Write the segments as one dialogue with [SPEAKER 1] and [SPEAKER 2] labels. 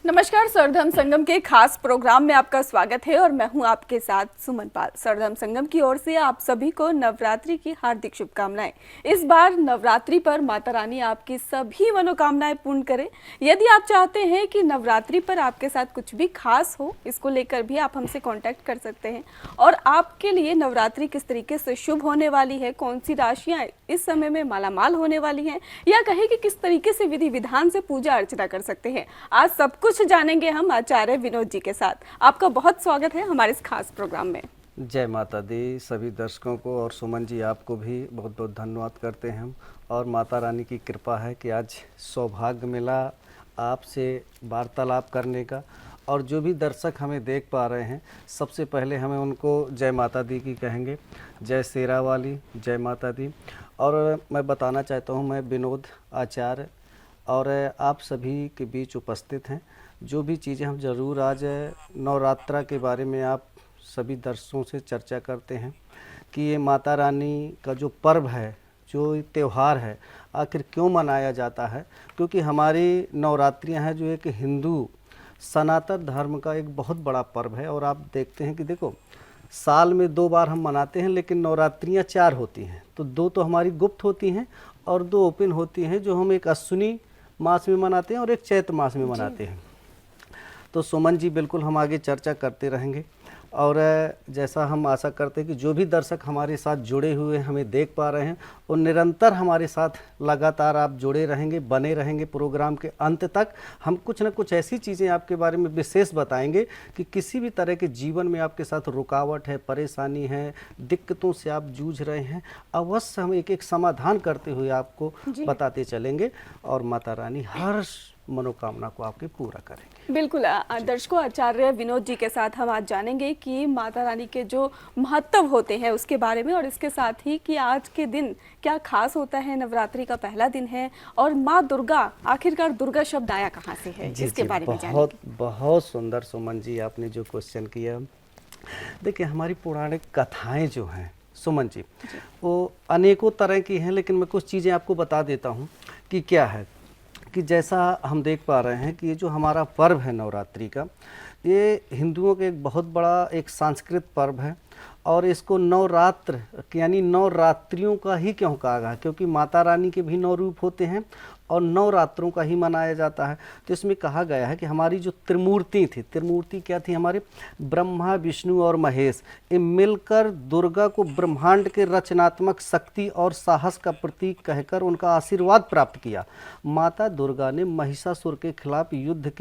[SPEAKER 1] नमस्कार। सर्वधर्म संगम के खास प्रोग्राम में आपका स्वागत है और मैं हूं आपके साथ सुमन पाल। सर्वधर्म संगम की ओर से आप सभी को नवरात्रि की हार्दिक शुभकामनाएं। इस बार नवरात्रि पर माता रानी आपकी सभी मनोकामनाएं पूर्ण करे। यदि आप चाहते हैं कि नवरात्रि पर आपके साथ कुछ भी खास हो, इसको लेकर भी आप हमसे कांटेक्ट कर सकते हैं। और आपके लिए नवरात्रि किस तरीके से शुभ होने वाली है, कौन सी राशियां इस समय में मालामाल होने वाली हैं, या कहे कि किस तरीके से विधि विधान से पूजा अर्चना कर सकते हैं, आज सब कुछ जानेंगे हम आचार्य विनोद जी के साथ। आपका बहुत स्वागत है हमारे इस खास प्रोग्राम में।
[SPEAKER 2] जय माता दी। सभी दर्शकों को और सुमन जी आपको भी बहुत बहुत धन्यवाद करते हैं हम। और माता रानी की कृपा है कि आज सौभाग्य मिला आपसे वार्तालाप करने का। और जो भी दर्शक हमें देख पा रहे हैं, सबसे पहले हमें उनको जय माता दी की कहेंगे। जय शेरा वाली, जय माता दी। और मैं बताना चाहता हूँ, मैं विनोद आचार्य और आप सभी के बीच उपस्थित हैं। जो भी चीज़ें हम ज़रूर आज नवरात्रा के बारे में आप सभी दर्शकों से चर्चा करते हैं कि ये माता रानी का जो पर्व है, जो त्यौहार है, आखिर क्यों मनाया जाता है। क्योंकि हमारी नवरात्रियां हैं जो एक हिंदू सनातन धर्म का एक बहुत बड़ा पर्व है। और आप देखते हैं कि देखो, साल में 2 बार हम मनाते हैं, लेकिन नवरात्रियां 4 होती हैं। तो 2 तो हमारी गुप्त होती हैं और 2 ओपन होती हैं, जो हम एक अश्विनी मास में मनाते हैं और एक चैत्र मास में मनाते हैं। तो सुमन जी, बिल्कुल हम आगे चर्चा करते रहेंगे। और जैसा हम आशा करते हैं कि जो भी दर्शक हमारे साथ जुड़े हुए हमें देख पा रहे हैं, वो निरंतर हमारे साथ लगातार आप जुड़े रहेंगे, बने रहेंगे। प्रोग्राम के अंत तक हम कुछ न कुछ ऐसी चीज़ें आपके बारे में विशेष बताएंगे कि किसी भी तरह के जीवन में आपके साथ रुकावट है, परेशानी है, दिक्कतों से आप जूझ रहे हैं, अवश्य हम एक एक समाधान करते हुए आपको बताते चलेंगे। और माता रानी हर मनोकामना को आपके पूरा करेंगे।
[SPEAKER 1] बिल्कुल दर्शकों, आचार्य विनोद जी के साथ हम आज जानेंगे कि माता रानी के जो महत्व होते हैं उसके बारे में, और इसके साथ ही कि आज के दिन क्या खास होता है। नवरात्रि का पहला दिन है और माँ दुर्गा, आखिरकार दुर्गा शब्द आया कहाँ से है, इसके बारे में जानेंगे।
[SPEAKER 2] बहुत सुंदर सुमन जी आपने जो क्वेश्चन किया। देखिए, हमारी पौराणिक कथाएं जो हैं सुमन जी, वो अनेकों तरह की हैं, लेकिन मैं कुछ चीज़ें आपको बता देता हूँ कि क्या है। कि जैसा हम देख पा रहे हैं कि ये जो हमारा पर्व है नवरात्रि का, ये हिंदुओं के एक बहुत बड़ा एक सांस्कृतिक पर्व है। और इसको नवरात्र यानी नवरात्रियों का ही क्यों कहा गया, क्योंकि माता रानी के भी 9 रूप होते हैं और नवरात्रों का ही मनाया जाता है। तो इसमें कहा गया है कि हमारी जो त्रिमूर्ति थी, त्रिमूर्ति क्या थी, हमारे ब्रह्मा, विष्णु और महेश, ये मिलकर दुर्गा को ब्रह्मांड के रचनात्मक शक्ति और साहस का प्रतीक कहकर उनका आशीर्वाद प्राप्त किया। माता दुर्गा ने महिषासुर के खिलाफ युद्ध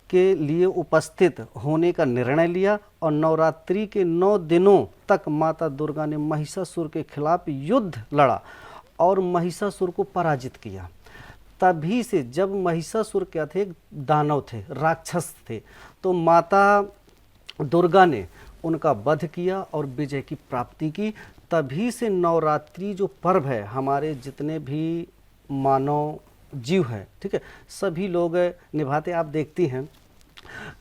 [SPEAKER 2] के लिए उपस्थित होने का निर्णय लिया और नवरात्रि के 9 दिनों तक माता दुर्गा ने महिषासुर के खिलाफ युद्ध लड़ा और महिषासुर को पराजित किया। तभी से, जब महिषासुर क्या थे, दानव थे, राक्षस थे, तो माता दुर्गा ने उनका वध किया और विजय की प्राप्ति की। तभी से नवरात्रि जो पर्व है, हमारे जितने भी मानव जीव है, ठीक है, सभी लोग निभाते। आप देखती हैं,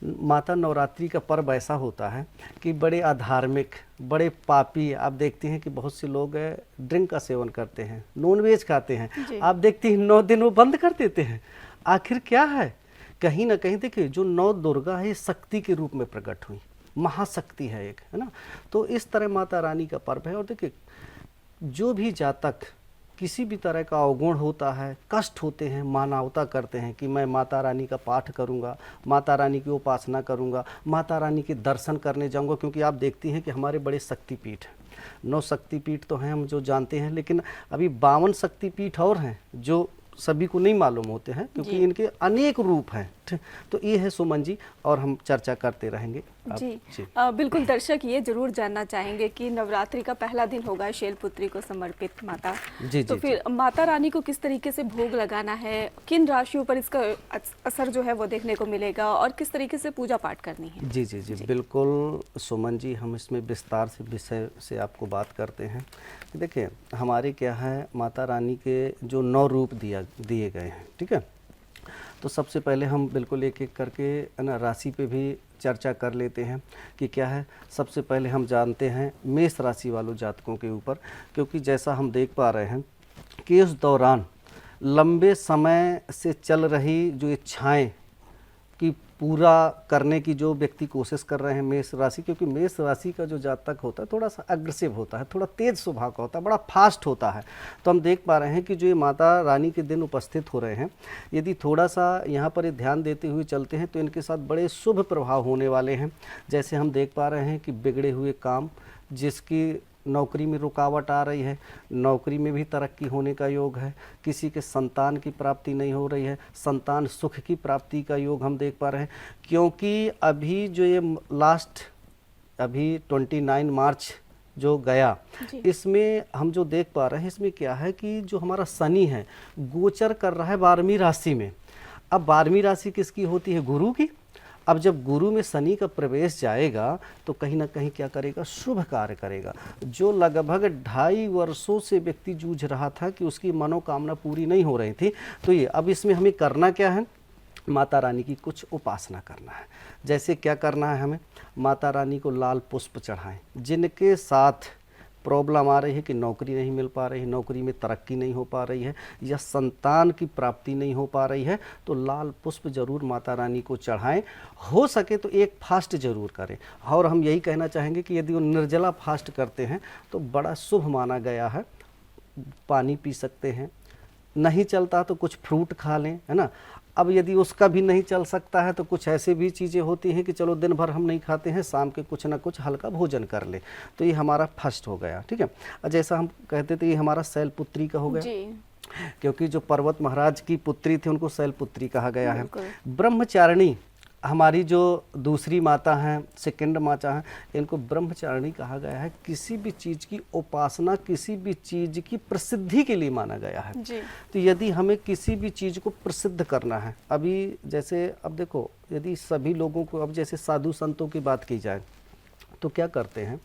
[SPEAKER 2] माता नवरात्रि का पर्व ऐसा होता है कि बड़े अधार्मिक, बड़े पापी, आप देखती हैं कि बहुत से लोग ड्रिंक का सेवन करते हैं, नॉनवेज खाते हैं। आप देखती हैं 9 दिन वो बंद कर देते हैं। आखिर क्या है, कहीं ना कहीं देखिए, जो 9 दुर्गा है शक्ति के रूप में प्रकट हुई, महाशक्ति है एक, है ना। तो इस तरह माता रानी का पर्व है। और देखिए, जो भी जातक किसी भी तरह का अवगुण होता है, कष्ट होते हैं, मानवता करते हैं कि मैं माता रानी का पाठ करूंगा, माता रानी की उपासना करूंगा, माता रानी के दर्शन करने जाऊंगा। क्योंकि आप देखती हैं कि हमारे बड़े शक्तिपीठ हैं, 9 शक्तिपीठ तो हैं हम जो जानते हैं, लेकिन अभी 52 शक्तिपीठ और हैं जो सभी को नहीं मालूम होते हैं, क्योंकि इनके अनेक रूप हैं। तो ये है सुमन जी, और हम चर्चा करते रहेंगे।
[SPEAKER 1] जी बिल्कुल। दर्शक ये जरूर जानना चाहेंगे कि नवरात्रि का पहला दिन होगा शैलपुत्री को समर्पित माता, तो फिर माता रानी को किस तरीके से भोग लगाना है, किन राशियों पर इसका असर जो है वो देखने को मिलेगा, और किस तरीके से पूजा पाठ करनी है। जी
[SPEAKER 2] जी जी जी बिल्कुल सुमन जी, हम इसमें विस्तार से विषय से आपको बात करते हैं। देखिए, हमारे क्या है, माता रानी के जो 9 रूप दिए गए हैं, ठीक है। तो सबसे पहले हम बिल्कुल एक एक करके ना राशि पे भी चर्चा कर लेते हैं कि क्या है। सबसे पहले हम जानते हैं मेष राशि वालों जातकों के ऊपर, क्योंकि जैसा हम देख पा रहे हैं कि उस दौरान लंबे समय से चल रही जो इच्छाएं कि पूरा करने की जो व्यक्ति कोशिश कर रहे हैं मेष राशि, क्योंकि मेष राशि का जो जातक होता है थोड़ा सा अग्रेसिव होता है, थोड़ा तेज स्वभाव का होता है, बड़ा फास्ट होता है। तो हम देख पा रहे हैं कि जो ये माता रानी के दिन उपस्थित हो रहे हैं, यदि थोड़ा सा यहाँ पर ध्यान देते हुए चलते हैं तो इनके साथ बड़े शुभ प्रभाव होने वाले हैं। जैसे हम देख पा रहे हैं कि बिगड़े हुए काम, जिसकी नौकरी में रुकावट आ रही है, नौकरी में भी तरक्की होने का योग है। किसी के संतान की प्राप्ति नहीं हो रही है, संतान सुख की प्राप्ति का योग हम देख पा रहे हैं। क्योंकि अभी जो ये लास्ट अभी 29 मार्च जो गया, इसमें हम जो देख पा रहे हैं, इसमें क्या है कि जो हमारा शनि है गोचर कर रहा है 12वीं राशि में। अब 12वीं राशि किसकी होती है? गुरु की। अब जब गुरु में शनि का प्रवेश जाएगा तो कहीं ना कहीं क्या करेगा? शुभ कार्य करेगा। जो लगभग 2.5 वर्षों से व्यक्ति जूझ रहा था कि उसकी मनोकामना पूरी नहीं हो रही थी, तो ये अब इसमें हमें करना क्या है? माता रानी की कुछ उपासना करना है। जैसे क्या करना है हमें? माता रानी को लाल पुष्प चढ़ाएं। जिनके साथ प्रॉब्लम आ रही है कि नौकरी नहीं मिल पा रही है, नौकरी में तरक्की नहीं हो पा रही है, या संतान की प्राप्ति नहीं हो पा रही है, तो लाल पुष्प जरूर माता रानी को चढ़ाएं। हो सके तो एक फास्ट जरूर करें। और हम यही कहना चाहेंगे कि यदि वो निर्जला फास्ट करते हैं तो बड़ा शुभ माना गया है। पानी पी सकते हैं, नहीं चलता तो कुछ फ्रूट खा लें, है ना। अब यदि उसका भी नहीं चल सकता है तो कुछ ऐसे भी चीज़ें होती हैं कि चलो दिन भर हम नहीं खाते हैं, शाम के कुछ ना कुछ हल्का भोजन कर ले, तो ये हमारा फर्स्ट हो गया। ठीक है। और जैसा हम कहते थे ये हमारा शैलपुत्री का हो गया जी। क्योंकि जो पर्वत महाराज की पुत्री थी उनको शैलपुत्री कहा गया है। ब्रह्मचारिणी हमारी जो दूसरी माता हैं, सेकंड माता हैं, इनको ब्रह्मचारिणी कहा गया है। किसी भी चीज़ की उपासना, किसी भी चीज़ की प्रसिद्धि के लिए माना गया है जी। तो यदि हमें किसी भी चीज़ को प्रसिद्ध करना है, अभी जैसे अब देखो, यदि सभी लोगों को, अब जैसे साधु संतों की बात की जाए तो क्या करते हैं,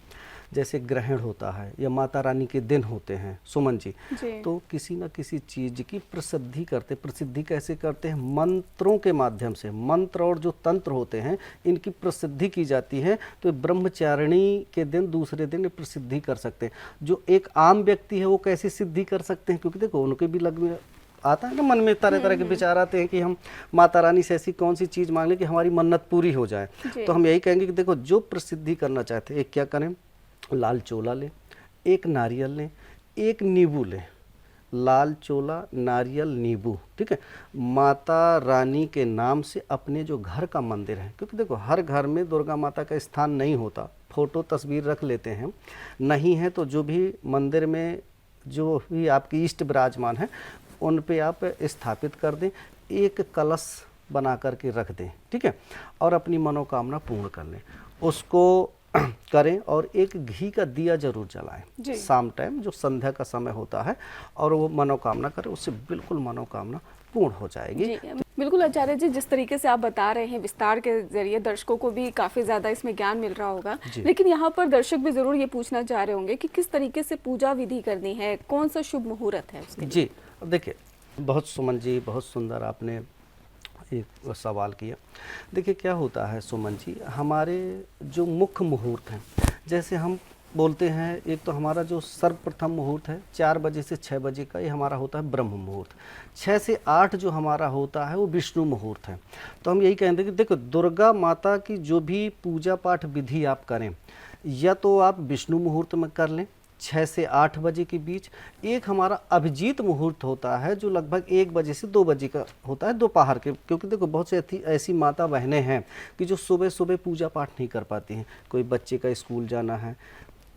[SPEAKER 2] जैसे ग्रहण होता है या माता रानी के दिन होते हैं सुमन जी, तो किसी न किसी चीज़ की प्रसिद्धि करते। प्रसिद्धि कैसे करते हैं? मंत्रों के माध्यम से। मंत्र और जो तंत्र होते हैं इनकी प्रसिद्धि की जाती है। तो ब्रह्मचारिणी के दिन दूसरे दिन प्रसिद्धि कर सकते हैं। जो एक आम व्यक्ति है वो कैसे सिद्धि कर सकते हैं? क्योंकि देखो उनके भी लग में आता है ना, मन में तरह तरह के विचार आते हैं कि हम माता रानी से ऐसी कौन सी चीज़ मांग लें कि हमारी मन्नत पूरी हो जाए। तो हम यही कहेंगे कि देखो जो प्रसिद्धि करना चाहते हैं, एक क्या करें? लाल चोला लें, एक नारियल लें, एक नींबू लें। लाल चोला, नारियल, नींबू, ठीक है। माता रानी के नाम से अपने जो घर का मंदिर है, क्योंकि देखो हर घर में दुर्गा माता का स्थान नहीं होता, फोटो तस्वीर रख लेते हैं, नहीं है तो जो भी मंदिर में जो भी आपकी इष्ट विराजमान है उन पे आप स्थापित कर दें, एक कलश बना करके रख दें, ठीक है। और अपनी मनोकामना पूर्ण कर लें, उसको करें। और एक घी का दिया जरूर जलाएं शाम टाइम, जो संध्या का समय होता है, और वो मनोकामना करें, उससे बिल्कुल मनोकामना पूर्ण हो जाएगी।
[SPEAKER 1] बिल्कुल आचार्य जी, जिस तरीके से आप बता रहे हैं विस्तार के जरिए दर्शकों को भी काफी ज्यादा इसमें ज्ञान मिल रहा होगा, लेकिन यहाँ पर दर्शक भी जरूर ये पूछना चाह रहे होंगे कि किस तरीके से पूजा विधि करनी है, कौन सा शुभ मुहूर्त है उसके लिए?
[SPEAKER 2] जी देखिए, बहुत सुमन जी, बहुत सुंदर आपने एक सवाल किया। देखिए क्या होता है सुमन जी, हमारे जो मुख्य मुहूर्त हैं, जैसे हम बोलते हैं, एक तो हमारा जो सर्वप्रथम मुहूर्त है 4 बजे से 6 बजे का, ये हमारा होता है ब्रह्म मुहूर्त। 6 से 8 जो हमारा होता है वो विष्णु मुहूर्त है। तो हम यही कहेंगे कि देखो दुर्गा माता की जो भी पूजा पाठ विधि आप करें, या तो आप विष्णु मुहूर्त में कर लें 6 से 8 बजे के बीच। एक हमारा अभिजीत मुहूर्त होता है जो लगभग 1 बजे से 2 बजे का होता है दोपहर के, क्योंकि देखो बहुत से ऐसी माता बहनें हैं कि जो सुबह सुबह पूजा पाठ नहीं कर पाती हैं। कोई बच्चे का स्कूल जाना है,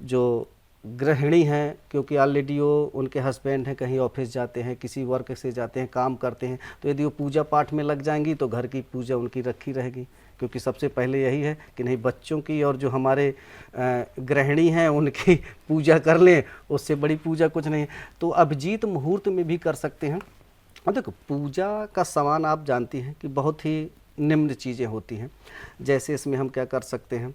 [SPEAKER 2] जो गृहिणी हैं क्योंकि ऑलरेडी वो उनके हस्बैंड हैं कहीं ऑफिस जाते हैं, किसी वर्क से जाते हैं, काम करते हैं, तो यदि वो पूजा पाठ में लग जाएंगी तो घर की पूजा उनकी रखी रहेगी, क्योंकि सबसे पहले यही है कि नहीं बच्चों की और जो हमारे गृहिणी हैं उनकी पूजा कर लें, उससे बड़ी पूजा कुछ नहीं है। तो अभिजीत मुहूर्त में भी कर सकते हैं। और देखो पूजा का सामान आप जानती हैं कि बहुत ही निम्न चीज़ें होती हैं। जैसे इसमें हम क्या कर सकते हैं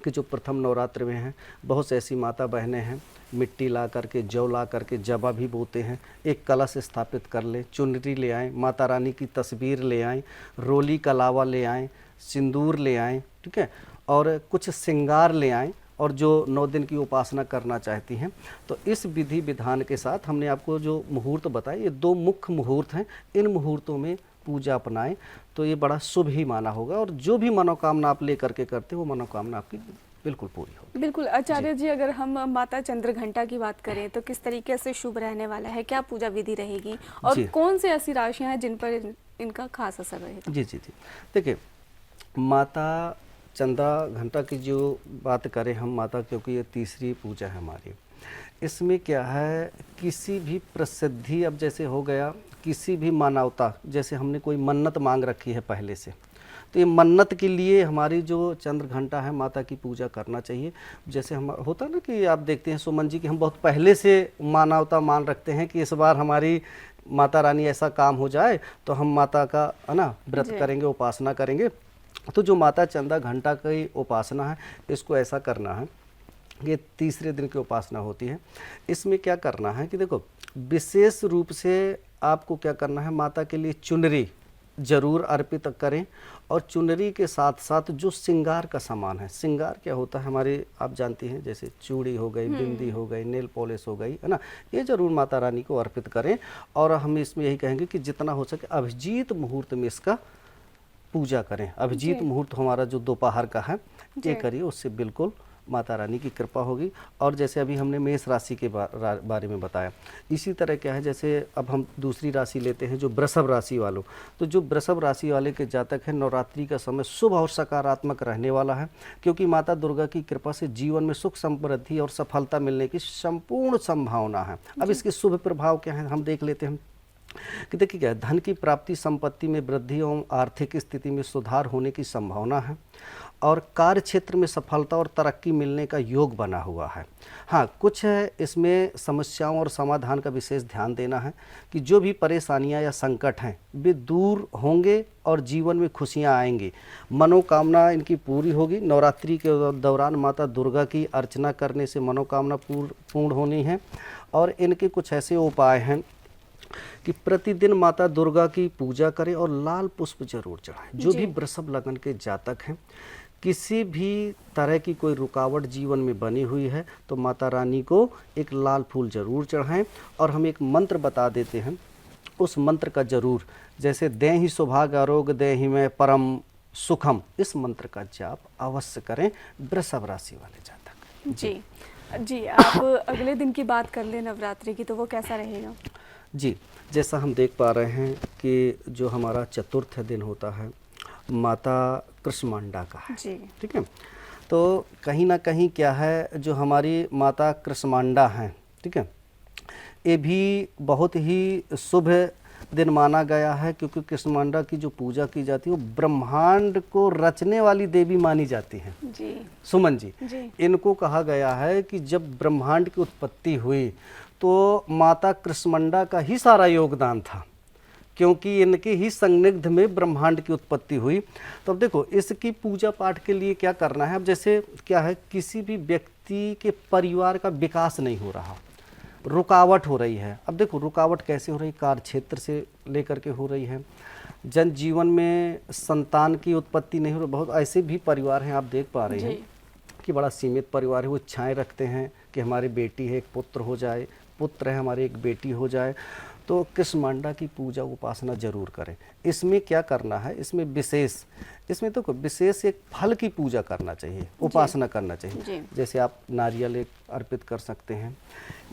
[SPEAKER 2] कि जो प्रथम नवरात्र में हैं, बहुत से ऐसी माता बहनें हैं मिट्टी ला करके, जौ ला करके जबा भी बोते हैं, एक कलश स्थापित कर लें, चुनरी ले आएँ, माता रानी की तस्वीर ले आएँ, रोली का लावा ले आएँ, सिंदूर ले आएँ, ठीक है, और कुछ श्रृंगार ले आएँ, और जो 9 दिन की उपासना करना चाहती हैं तो इस विधि विधान के साथ हमने आपको जो मुहूर्त बताए, ये 2 मुख्य मुहूर्त हैं। इन मुहूर्तों में पूजा अपनाएं तो ये बड़ा शुभ ही माना होगा, और जो भी मनोकामना आप लेकर के करते हो वो मनोकामना आपकी बिल्कुल पूरी होगी।
[SPEAKER 1] बिल्कुल आचार्य जी, अगर हम माता चंद्रघंटा की बात करें तो किस तरीके से शुभ रहने वाला है, क्या पूजा विधि रहेगी और
[SPEAKER 2] जी।
[SPEAKER 1] कौन सी ऐसी राशियां हैं जिन पर इनका खास असर रहेगा?
[SPEAKER 2] जी जी जी, देखिए माता चंद्रा घंटा की जो बात करें हम माता, क्योंकि ये तीसरी पूजा है हमारी, इसमें क्या है किसी भी प्रसिद्धि, अब जैसे हो गया किसी भी मानवता, जैसे हमने कोई मन्नत मांग रखी है पहले से, तो ये मन्नत के लिए हमारी जो चंद्र घंटा है माता की पूजा करना चाहिए। जैसे हम होता है ना कि आप देखते हैं सुमन जी कि हम बहुत पहले से मानवता मान रखते हैं कि इस बार हमारी माता रानी ऐसा काम हो जाए तो हम माता का है ना व्रत
[SPEAKER 1] जी।
[SPEAKER 2] करेंगे, उपासना करेंगे। तो जो माता चंद्र घंटा की उपासना है इसको ऐसा करना है, ये तीसरे दिन की उपासना होती है। इसमें क्या करना है कि देखो विशेष रूप से आपको क्या करना है, माता के लिए चुनरी जरूर अर्पित करें, और चुनरी के साथ साथ जो श्रृंगार का सामान है, श्रृंगार क्या होता है हमारे आप जानती हैं, जैसे चूड़ी हो गई, बिंदी हो गई, नेल पॉलिश हो गई, है ना, ये जरूर माता रानी को अर्पित करें। और हम इसमें यही कहेंगे कि जितना हो सके अभिजीत मुहूर्त में इसका पूजा करें। अभिजीत
[SPEAKER 1] जी।
[SPEAKER 2] मुहूर्त हमारा जो दोपहर का है
[SPEAKER 1] जी।
[SPEAKER 2] ये करिए, उससे बिल्कुल माता रानी की कृपा होगी। और जैसे अभी हमने मेष राशि के बारे में बताया, इसी तरह क्या है, जैसे अब हम दूसरी राशि लेते हैं जो वृषभ राशि वालों, तो जो वृषभ राशि वाले के जातक हैं नवरात्रि का समय शुभ और सकारात्मक रहने वाला है, क्योंकि माता दुर्गा की कृपा से जीवन में सुख समृद्धि और सफलता मिलने की संपूर्ण संभावना है। अब इसके शुभ प्रभाव क्या है हम देख लेते हैं कि देखिए क्या है, धन की प्राप्ति, संपत्ति में वृद्धि एवं आर्थिक स्थिति में सुधार होने की संभावना है, और कार्य क्षेत्र में सफलता और तरक्की मिलने का योग बना हुआ है। हाँ, कुछ है इसमें समस्याओं और समाधान का विशेष ध्यान देना है कि जो भी परेशानियां या संकट हैं वे दूर होंगे और जीवन में खुशियां आएंगी, मनोकामना इनकी पूरी होगी। नवरात्रि के दौरान माता दुर्गा की अर्चना करने से मनोकामना पूर्ण होनी है। और इनके कुछ ऐसे उपाय हैं कि प्रतिदिन माता दुर्गा की पूजा करें और लाल पुष्प जरूर चढ़ाएं। जो भी वृषभ लगन के जातक हैं, किसी भी तरह की कोई रुकावट जीवन में बनी हुई है तो माता रानी को एक लाल फूल जरूर चढ़ाएं। और हम एक मंत्र बता देते हैं, उस मंत्र का जरूर, जैसे देहि सौभाग्य आरोग्य देहि में परम सुखम, इस मंत्र का जाप अवश्य करें वृषभ राशि वाले जातक।
[SPEAKER 1] जी जी, आप अगले दिन की बात कर लें नवरात्रि की, तो वो कैसा रहेगा?
[SPEAKER 2] जी, जैसा हम देख पा रहे हैं कि जो हमारा चतुर्थ दिन होता है माता कृष्मांडा का है,
[SPEAKER 1] जी।
[SPEAKER 2] ठीक है। तो कहीं ना कहीं क्या है, जो हमारी माता कृष्मांडा हैं, ठीक है, ये भी बहुत ही शुभ दिन माना गया है, क्योंकि कृष्मांडा की जो पूजा की जाती है वो ब्रह्मांड को रचने वाली देवी मानी जाती हैं।
[SPEAKER 1] जी
[SPEAKER 2] सुमन जी,
[SPEAKER 1] जी।
[SPEAKER 2] इनको कहा गया है कि जब ब्रह्मांड की उत्पत्ति हुई तो माता कृष्मांडा का ही सारा योगदान था, क्योंकि इनके ही संनिग्ध में ब्रह्मांड की उत्पत्ति हुई। तो अब देखो इसकी पूजा पाठ के लिए क्या करना है। अब जैसे क्या है, किसी भी व्यक्ति के परिवार का विकास नहीं हो रहा, रुकावट हो रही है। अब देखो रुकावट कैसे हो रही, कार्य क्षेत्र से लेकर के हो रही है, जन जीवन में संतान की उत्पत्ति नहीं हो रही। बहुत ऐसे भी परिवार हैं, आप देख पा रहे हैं कि बड़ा सीमित परिवार है, वो इच्छाएं रखते हैं कि हमारी बेटी है एक पुत्र हो जाए, पुत्र है हमारी एक बेटी हो जाए। तो कृष्मांडा की पूजा उपासना जरूर करें। इसमें क्या करना है, इसमें तो विशेष एक फल की पूजा करना चाहिए, उपासना करना चाहिए। जैसे आप नारियल एक अर्पित कर सकते हैं,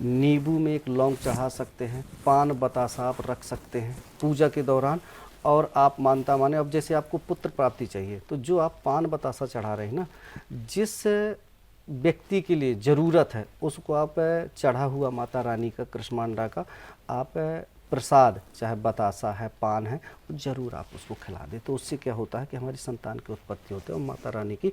[SPEAKER 2] नींबू में एक लौंग चढ़ा सकते हैं, पान बतासा आप रख सकते हैं पूजा के दौरान। और आप मानता माने, अब जैसे आपको पुत्र प्राप्ति चाहिए तो जो आप पान बतासा चढ़ा रहे हैं ना, जिस व्यक्ति के लिए ज़रूरत है उसको आप चढ़ा हुआ माता रानी का कृष्मांडा का आप प्रसाद, चाहे बतासा है पान है, ज़रूर आप उसको खिला दें। तो उससे क्या होता है कि हमारी संतान की उत्पत्ति होती है और माता रानी की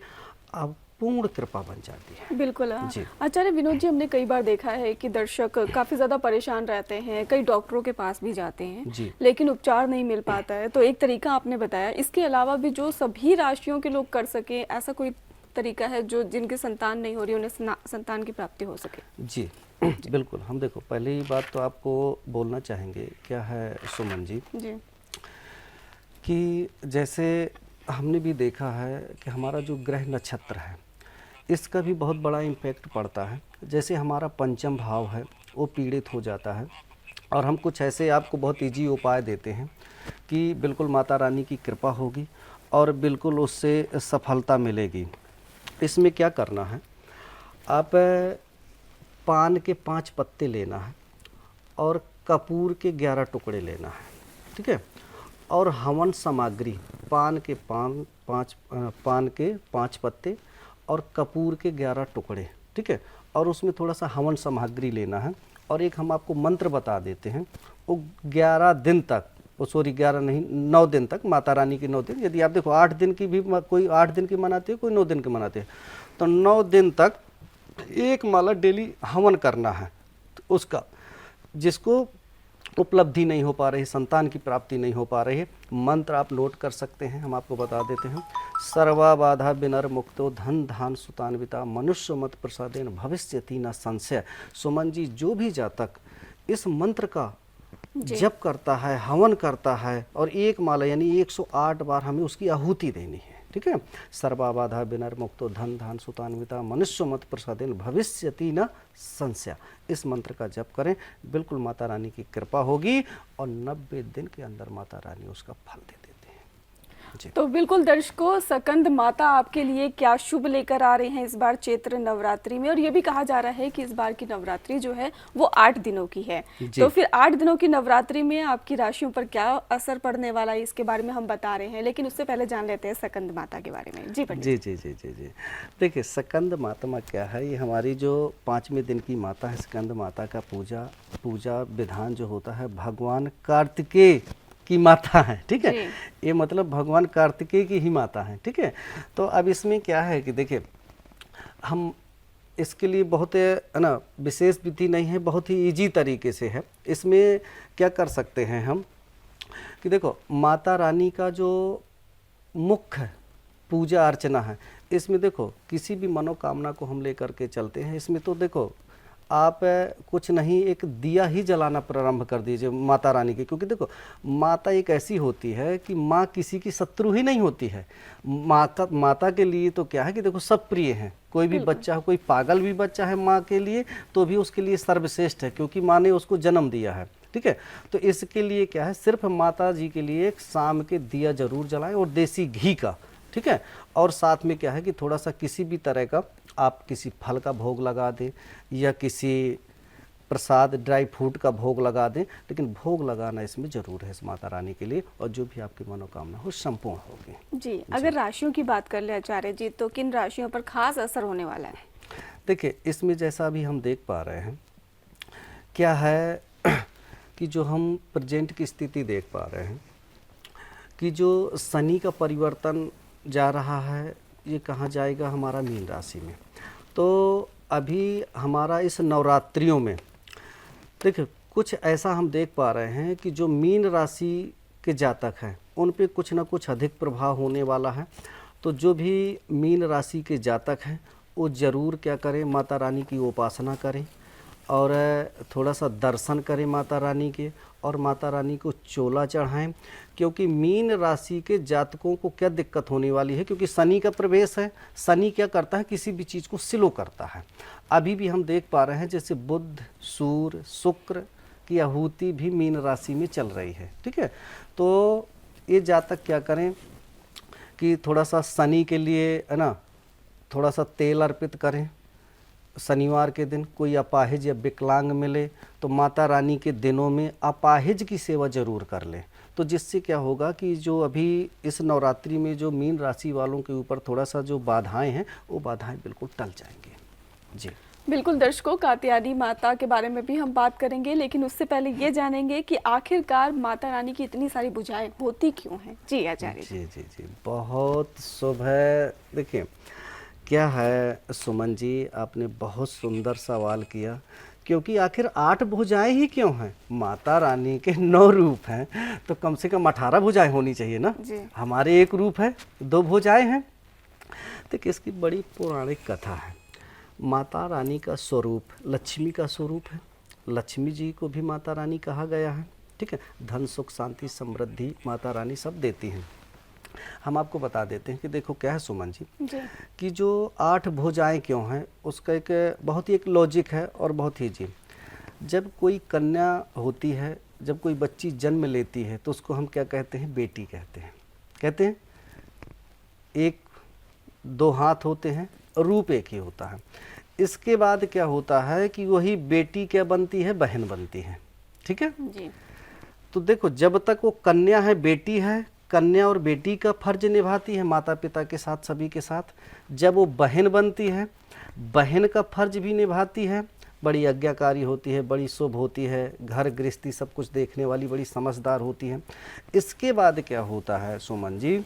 [SPEAKER 2] पूर्ण कृपा बन जाती है।
[SPEAKER 1] बिल्कुल। आचार्य विनोद जी, हमने कई बार देखा है कि दर्शक काफ़ी ज़्यादा परेशान रहते हैं, कई डॉक्टरों के पास भी जाते हैं लेकिन उपचार नहीं मिल पाता है। तो एक तरीका आपने बताया, इसके अलावा भी जो सभी राशियों के लोग कर सके, ऐसा कोई तरीका है जो जिनके संतान नहीं हो रही उन्हें संतान की प्राप्ति हो सके?
[SPEAKER 2] जी बिल्कुल। हम देखो पहली बात तो आपको बोलना चाहेंगे क्या है सुमन जी, कि जैसे हमने भी देखा है कि हमारा जो ग्रह नक्षत्र है इसका भी बहुत बड़ा इम्पैक्ट पड़ता है। जैसे हमारा पंचम भाव है वो पीड़ित हो जाता है और हम कुछ ऐसे आपको बहुत ईजी उपाय देते हैं कि बिल्कुल माता रानी की कृपा होगी और बिल्कुल उससे सफलता मिलेगी। इसमें क्या करना है, आप पान के 5 पत्ते लेना है और कपूर के 11 टुकड़े लेना है, ठीक है। और हवन सामग्री पान के 5 पत्ते और कपूर के 11 टुकड़े, ठीक है। और उसमें थोड़ा सा हवन सामग्री लेना है और एक हम आपको मंत्र बता देते हैं, वो 11 दिन तक, वो सॉरी 11 नहीं 9 दिन तक, माता रानी के 9 दिन, यदि आप देखो 8 दिन की भी कोई 8 दिन की मनाते है, कोई 9 दिन की मनाते हैं, तो 9 दिन तक एक माला डेली हवन करना है। तो उसका जिसको उपलब्धि नहीं हो पा रही, संतान की प्राप्ति नहीं हो पा रही है, मंत्र आप नोट कर सकते हैं, हम आपको बता देते हैं। सर्वा बाधा विनर मुक्तो धन धान सुतान्विता मनुष्य मत प्रसादेन भविष्यति न संशय। सुमन जी, जो भी जातक इस मंत्र का जप करता है, हवन करता है और एक माला यानी 108 बार हमें उसकी आहुति देनी है, ठीक है। सर्वा बाधा विनर मुक्तो धन धान सुतान्विता मनुष्य मत प्रसादेन भविष्यति न संशय। इस मंत्र का जप करें, बिल्कुल माता रानी की कृपा होगी और 90 दिन के अंदर माता रानी उसका फल दे देते हैं जी।
[SPEAKER 1] तो बिल्कुल दर्शकों, स्कंद माता आपके लिए क्या शुभ लेकर आ रहे हैं इस बार चैत्र नवरात्रि में। और ये भी कहा जा रहा है कि इस बार की नवरात्रि जो है वो 8 दिनों की है। तो फिर 8 दिनों की नवरात्रि में आपकी राशियों पर क्या असर पड़ने वाला है, इसके बारे में हम बता रहे हैं, लेकिन उससे पहले जान लेते हैं स्कंद माता के बारे में। जी पंडित
[SPEAKER 2] जी जी जी जी जी देखिए, स्कंद माता क्या है, ये हमारी जो 5वें दिन की माता है। स्कंद माता का पूजा विधान जो होता है भगवान कार्तिकेय की माता है, ठीक है। ये मतलब भगवान कार्तिकेय की ही माता है, ठीक है। तो अब इसमें क्या है कि देखिए, हम इसके लिए बहुत है ना विशेष विधि नहीं है, बहुत ही इजी तरीके से है। इसमें क्या कर सकते हैं हम कि देखो, माता रानी का जो मुख्य पूजा अर्चना है, इसमें देखो किसी भी मनोकामना को हम लेकर के चलते हैं। इसमें तो देखो आप कुछ नहीं, एक दिया ही जलाना प्रारंभ कर दीजिए माता रानी की, क्योंकि देखो माता एक ऐसी होती है कि माँ किसी की शत्रु ही नहीं होती है। माता के लिए तो क्या है कि देखो सब प्रिय हैं। कोई भी बच्चा हो, कोई पागल भी बच्चा है माँ के लिए तो भी उसके लिए सर्वश्रेष्ठ है, क्योंकि माँ ने उसको जन्म दिया है, ठीक है। तो इसके लिए क्या है, सिर्फ माता जी के लिए एक शाम के दिया जरूर जलाएं और देसी घी का, ठीक है। और साथ में क्या है कि थोड़ा सा किसी भी तरह का आप किसी फल का भोग लगा दें या किसी प्रसाद ड्राई फ्रूट का भोग लगा दें, लेकिन भोग लगाना इसमें जरूर है इस माता रानी के लिए, और जो भी आपकी मनोकामना हो संपूर्ण होगी
[SPEAKER 1] जी। अगर राशियों की बात कर ले आचार्य जी, तो किन राशियों पर खास असर होने वाला है?
[SPEAKER 2] देखिए, इसमें जैसा अभी हम देख पा रहे हैं क्या है कि जो हम प्रेजेंट की स्थिति देख पा रहे हैं कि जो शनि का परिवर्तन जा रहा है, ये कहाँ जाएगा, हमारा मीन राशि में। तो अभी हमारा इस नवरात्रियों में देखिए कुछ ऐसा हम देख पा रहे हैं कि जो मीन राशि के जातक हैं उन पे कुछ ना कुछ अधिक प्रभाव होने वाला है। तो जो भी मीन राशि के जातक हैं वो ज़रूर क्या करें, माता रानी की उपासना करें और थोड़ा सा दर्शन करें माता रानी के, और माता रानी को चोला चढ़ाएं, क्योंकि मीन राशि के जातकों को क्या दिक्कत होने वाली है, क्योंकि शनि का प्रवेश है। शनि क्या करता है, किसी भी चीज़ को स्लो करता है। अभी भी हम देख पा रहे हैं जैसे बुध, सूर्य, शुक्र की आहुति भी मीन राशि में चल रही है, ठीक है। तो ये जातक क्या करें कि थोड़ा सा शनि के लिए है ना, थोड़ा सा तेल अर्पित करें। शनिवार के दिन कोई अपाहिज या विकलांग मिले तो माता रानी के दिनों में अपाहिज की सेवा जरूर कर लें। तो जिससे क्या होगा कि जो अभी इस नवरात्रि में जो मीन राशि वालों के ऊपर थोड़ा सा जो बाधाएं हैं वो बाधाएं बिल्कुल टल जाएंगे जी।
[SPEAKER 1] बिल्कुल दर्शकों, कात्यायनी माता के बारे में भी हम बात करेंगे, लेकिन उससे पहले ये जानेंगे कि आखिरकार माता रानी की इतनी सारी भुजाएं होती क्यों हैं। जी आचार्य
[SPEAKER 2] जी जी जी, बहुत शुभ है। देखिए क्या है सुमन जी, आपने बहुत सुंदर सवाल किया, क्योंकि आखिर 8 भुजाएं ही क्यों हैं? माता रानी के 9 रूप हैं, तो कम से कम 18 भुजाएं होनी चाहिए ना। हमारे 1 रूप है, 2 भुजाएं हैं। तो इसकी बड़ी पौराणिक कथा है। माता रानी का स्वरूप लक्ष्मी का स्वरूप है। लक्ष्मी जी को भी माता रानी कहा गया है, ठीक है। धन सुख शांति समृद्धि माता रानी सब देती हैं। हम आपको बता देते हैं कि देखो क्या है सुमन जी, कि जो 8 भुजाएं क्यों हैं उसका एक बहुत ही एक लॉजिक है और बहुत ही जी। जब कोई कन्या होती है, जब कोई बच्ची जन्म लेती है तो उसको हम क्या कहते हैं? बेटी कहते हैं। एक दो हाथ होते हैं, रूप एक ही होता है। इसके बाद क्या होता है कि वही बेटी क्या बनती है? बहन बनती है। ठीक है
[SPEAKER 1] जी।
[SPEAKER 2] तो देखो, जब तक वो कन्या है, बेटी है, कन्या और बेटी का फर्ज निभाती है माता पिता के साथ, सभी के साथ। जब वो बहन बनती है, बहन का फर्ज भी निभाती है, बड़ी आज्ञाकारी होती है, बड़ी शुभ होती है, घर गृहस्थी सब कुछ देखने वाली, बड़ी समझदार होती है। इसके बाद क्या होता है सुमन जी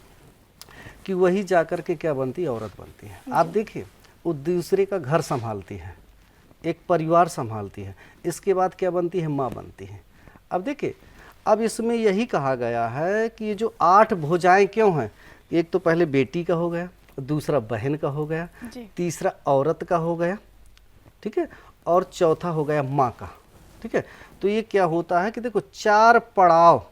[SPEAKER 2] कि वही जाकर के क्या बनती है? औरत बनती है। आप देखिए, वो दूसरे का घर संभालती है, एक परिवार संभालती है। इसके बाद क्या बनती है? माँ बनती है। अब देखिए, अब इसमें यही कहा गया है कि ये जो 8 भुजाएं क्यों हैं? एक तो पहले बेटी का हो गया, दूसरा बहन का हो गया, तीसरा औरत का हो गया, ठीक है, और चौथा हो गया माँ का। ठीक है, तो ये क्या होता है कि देखो 4 पड़ाव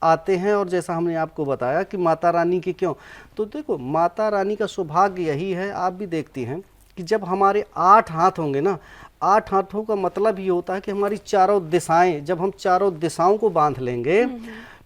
[SPEAKER 2] आते हैं। और जैसा हमने आपको बताया कि माता रानी के क्यों, तो देखो माता रानी का सौभाग्य यही है, आप भी देखती हैं कि जब हमारे 8 हाथ होंगे ना, 8 हाथों का मतलब ये होता है कि हमारी चारों दिशाएं, जब हम चारों दिशाओं को बांध लेंगे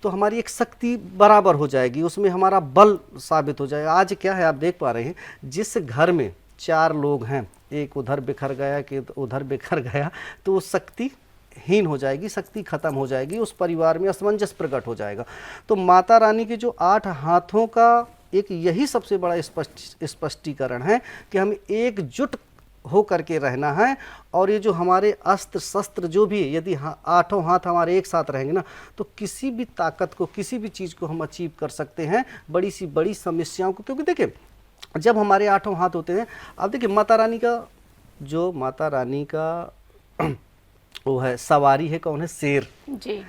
[SPEAKER 2] तो हमारी एक शक्ति बराबर हो जाएगी, उसमें हमारा बल साबित हो जाएगा। आज क्या है, आप देख पा रहे हैं, जिस घर में 4 लोग हैं, एक उधर बिखर गया कि उधर बिखर गया, तो वो शक्ति हीन हो जाएगी, शक्ति खत्म हो जाएगी, उस परिवार में असमंजस प्रकट हो जाएगा। तो माता रानी के जो 8 हाथों का एक यही सबसे बड़ा स्पष्टीकरण है कि हमें एकजुट हो करके रहना है। और ये जो हमारे अस्त्र शस्त्र जो भी है, यदि 8 हाथ हमारे एक साथ रहेंगे ना, तो किसी भी ताकत को, किसी भी चीज़ को हम अचीव कर सकते हैं, बड़ी सी बड़ी समस्याओं को। क्योंकि देखिए, जब हमारे 8 हाथ होते हैं, अब देखिए माता रानी का वो है सवारी है, कौन है? शेर
[SPEAKER 1] जी।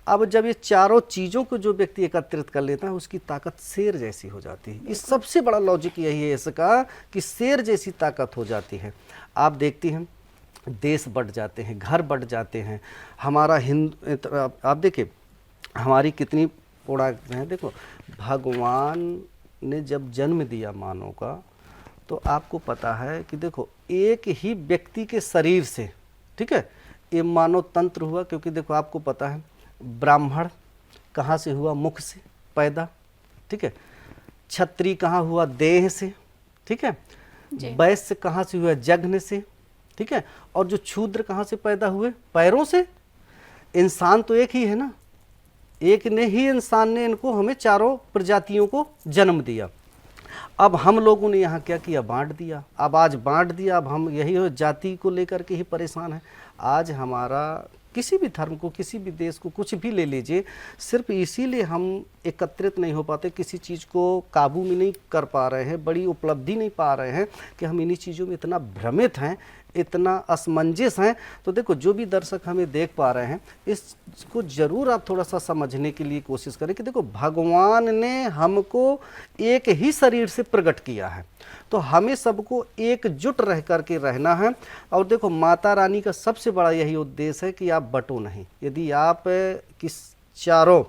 [SPEAKER 2] अब जब ये चारों चीज़ों को जो व्यक्ति एकत्रित कर लेता है, उसकी ताकत शेर जैसी हो जाती है। इस सबसे बड़ा लॉजिक यही है इसका कि शेर जैसी ताकत हो जाती है। आप देखती हैं, देश बढ़ जाते हैं, घर बढ़ जाते हैं, हमारा आप देखिए हमारी कितनी पौराणिक है। देखो, भगवान ने जब जन्म दिया मानव का, तो आपको पता है कि देखो एक ही व्यक्ति के शरीर से, ठीक है, ये मानव तंत्र हुआ। क्योंकि देखो आपको पता है, ब्राह्मण कहाँ से हुआ? मुख से पैदा, ठीक है। क्षत्रिय कहाँ हुआ? देह से, ठीक है। वैश्य कहाँ से हुआ? जघन से, ठीक है। और जो शूद्र कहाँ से पैदा हुए? पैरों से। इंसान तो एक ही है ना, एक ने ही इंसान ने इनको, हमें चारों प्रजातियों को जन्म दिया। अब हम लोगों ने यहाँ क्या किया? बांट दिया। अब आज बांट दिया, अब हम यही हो जाति को लेकर के ही परेशान है। आज हमारा किसी भी धर्म को, किसी भी देश को, कुछ भी ले लीजिए, सिर्फ इसीलिए हम एकत्रित नहीं हो पाते, किसी चीज़ को काबू में नहीं कर पा रहे हैं, बड़ी उपलब्धि नहीं पा रहे हैं कि हम इन्हीं चीज़ों में इतना भ्रमित हैं, इतना असमंजस हैं। तो देखो, जो भी दर्शक हमें देख पा रहे हैं, इसको ज़रूर आप थोड़ा सा समझने के लिए कोशिश करें कि देखो, भगवान ने हमको एक ही शरीर से प्रकट किया है, तो हमें सबको एकजुट रह करके रहना है। और देखो, माता रानी का सबसे बड़ा यही उद्देश्य है कि आप बटो नहीं। यदि आप किस चारों,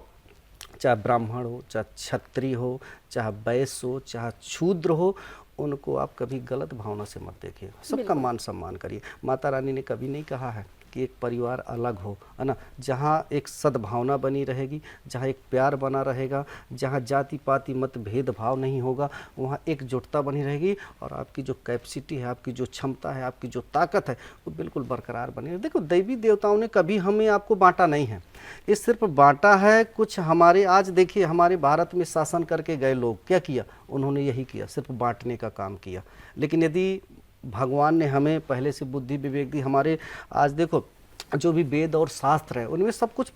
[SPEAKER 2] चाहे ब्राह्मण हो, चाहे क्षत्रिय हो, चाहे वैश्य हो, चाहे शूद्र हो, उनको आप कभी गलत भावना से मत देखिए, सबका मान सम्मान करिए। माता रानी ने कभी नहीं कहा है कि एक परिवार अलग हो, है ना, जहाँ एक सद्भावना बनी रहेगी, जहाँ एक प्यार बना रहेगा, जहाँ जाति पाति मत भेदभाव नहीं होगा, वहाँ एकजुटता बनी रहेगी। और आपकी जो कैपेसिटी है, आपकी जो क्षमता है, आपकी जो ताकत है, वो बिल्कुल बरकरार बनी रहे। देखो, देवी देवताओं ने कभी हमें आपको बांटा नहीं है, ये सिर्फ बांटा है कुछ हमारे, आज देखिए हमारे भारत में शासन करके गए लोग क्या किया? उन्होंने यही किया, सिर्फ बांटने का काम किया। लेकिन यदि भगवान ने हमें पहले से बुद्धि विवेक दी, हमारे आज देखो जो भी वेद और शास्त्र है, उनमें सब कुछ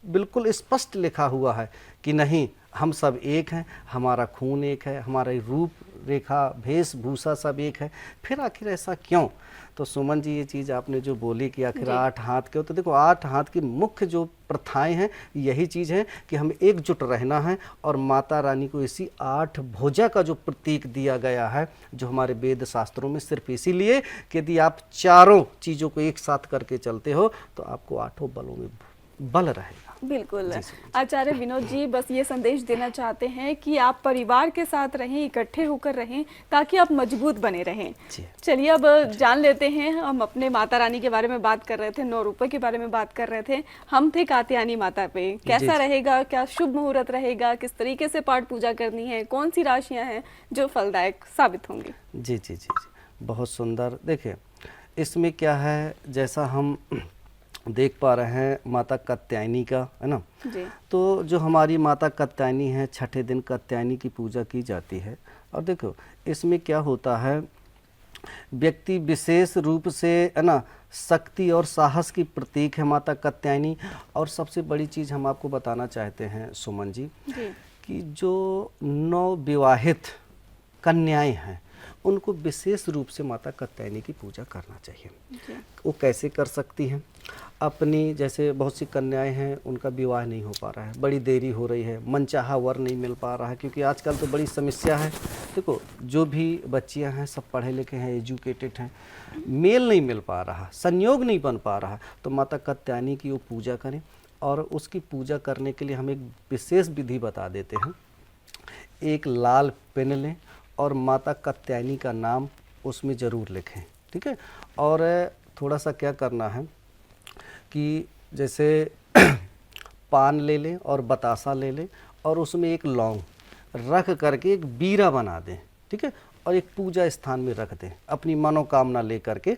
[SPEAKER 2] बिल्कुल स्पष्ट लिखा हुआ है कि नहीं, हम सब एक हैं, हमारा खून एक है, हमारा रूप रेखा वेशभूषा सब एक है। फिर आखिर ऐसा क्यों? तो सुमन जी, ये चीज़ आपने जो बोली कि आखिर 8 हाथ क्यों, तो देखो 8 हाथ की मुख्य जो प्रथाएं हैं, यही चीज़ है कि हमें एकजुट रहना है। और माता रानी को इसी 8 भुजा का जो प्रतीक दिया गया है, जो हमारे वेद शास्त्रों में, सिर्फ इसीलिए कि यदि आप चारों चीज़ों को एक साथ करके चलते हो, तो आपको 8 बलों में बल रहेगा।
[SPEAKER 1] बिल्कुल।
[SPEAKER 2] जी सुमन जी।
[SPEAKER 1] आचार्य विनोद जी बस ये संदेश देना चाहते हैं कि आप परिवार के साथ रहें, इकट्ठे होकर रहें, ताकि आप मजबूत बने रहें।
[SPEAKER 2] जी।
[SPEAKER 1] चलिए अब जान लेते हैं, हम अपने माता रानी के बारे में बात कर रहे थे, 9 रुपए के बारे में बात कर रहे थे, हम थे कात्यायनी माता पे। कैसा
[SPEAKER 2] जी।
[SPEAKER 1] रहेगा, क्या शुभ मुहूर्त रहेगा, किस तरीके से पाठ पूजा करनी है, कौन सी राशियां हैं जो फलदायक साबित होंगी?
[SPEAKER 2] जी जी जी जी, बहुत सुंदर। देखिए इसमें क्या है, जैसा हम देख पा रहे हैं माता कात्यायनी का, है ना।
[SPEAKER 1] जी
[SPEAKER 2] तो जो हमारी माता कात्यायनी है, छठे दिन कात्यायनी की पूजा की जाती है। और देखो इसमें क्या होता है, व्यक्ति विशेष रूप से, है ना, शक्ति और साहस की प्रतीक है माता कात्यायनी। और सबसे बड़ी चीज़ हम आपको बताना चाहते हैं सुमन जी,
[SPEAKER 1] जी
[SPEAKER 2] कि जो नवविवाहित कन्याएं हैं उनको विशेष रूप से माता कात्यायनी की पूजा करना चाहिए।
[SPEAKER 1] जी
[SPEAKER 2] वो कैसे कर सकती हैं? अपनी, जैसे बहुत सी कन्याएं हैं उनका विवाह नहीं हो पा रहा है, बड़ी देरी हो रही है, मनचाहा वर नहीं मिल पा रहा है, क्योंकि आजकल तो बड़ी समस्या है। देखो जो भी बच्चियां हैं सब पढ़े लिखे हैं, एजुकेटेड हैं, मेल नहीं मिल पा रहा, संयोग नहीं बन पा रहा, तो माता कात्यायनी की वो पूजा करें। और उसकी पूजा करने के लिए हम एक विशेष विधि बता देते हैं। एक लाल पेन लें और माता कात्यायनी का नाम उसमें ज़रूर लिखें, ठीक है। और थोड़ा सा क्या करना है कि जैसे पान ले लें और बतासा ले लें और उसमें एक लौंग रख करके एक बीरा बना दें, ठीक है, और एक पूजा स्थान में रख दें अपनी मनोकामना ले करके।